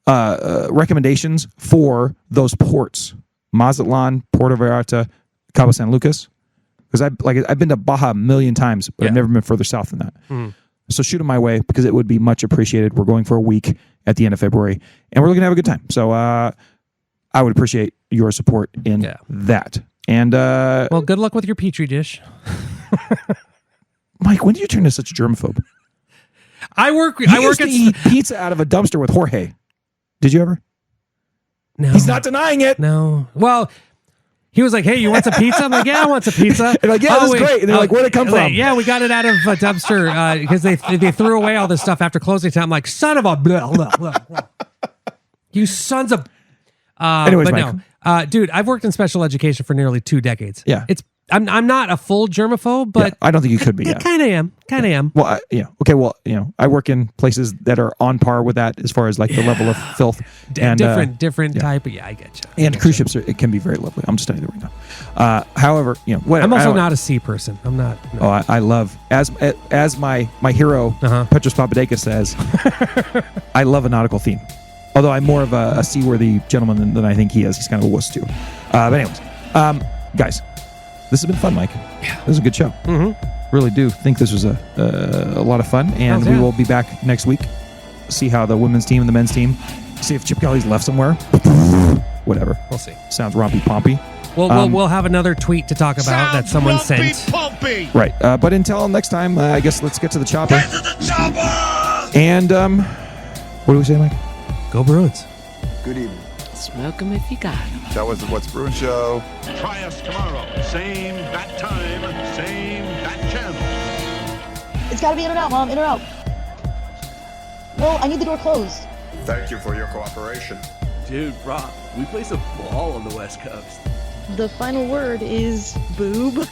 recommendations for those ports, Mazatlan, Puerto Vallarta, Cabo San Lucas, because I've been to Baja a million times, but I've never been further south than that. So shoot them my way because it would be much appreciated. We're going for a week at the end of February, and we're looking to have a good time. So I would appreciate your support in that. And well, good luck with your petri dish. Mike, when did you turn into such a germaphobe? I work to eat pizza out of a dumpster with Jorge. Did you ever? No. He's not denying it. No. Well, he was like, "Hey, you want some pizza?" I'm like, "Yeah, I want some pizza." And like, "Yeah, this is great." And they're like, "Where'd it come from?" Yeah, we got it out of a dumpster because they threw away all this stuff after closing time. I'm like, "Son of a blah, blah, blah, blah. You sons of." Anyways, but Mike. no, dude, I've worked in special education for nearly 2 decades. Yeah. I'm not a full germaphobe, but I don't think you could be. I kind of am. Well, okay. Well, I work in places that are on par with that as far as like the level of filth and different type. But I get you. And cruise ships it can be very lovely. I'm just telling you that right now. However, whatever. I'm also not a sea person. I'm not. No. Oh, I love as my hero Petros Papadakis says. I love a nautical theme. Although I'm more of a seaworthy gentleman than I think he is. He's kind of a wuss too. But anyways, guys. This has been fun, Mike. Yeah. This is a good show. Really do think this was a lot of fun. And we will be back next week. See how the women's team and the men's team. See if Chip Kelly's left somewhere. Whatever. We'll see. Sounds rompy-pompy. We'll have another tweet to talk about that someone sent. Pumpy. Right. But until next time, I guess let's get to the chopper. Get to the chopper! And what do we say, Mike? Go Bruins. Good evening. Smoke 'em if you got 'em. That was the What's Bruin Show. Try us tomorrow. Same bat time, same bat channel. It's gotta be in or out, Mom. In or out. Well, I need the door closed. Thank you for your cooperation. Dude, Rob, we play some ball on the West Coast. The final word is boob.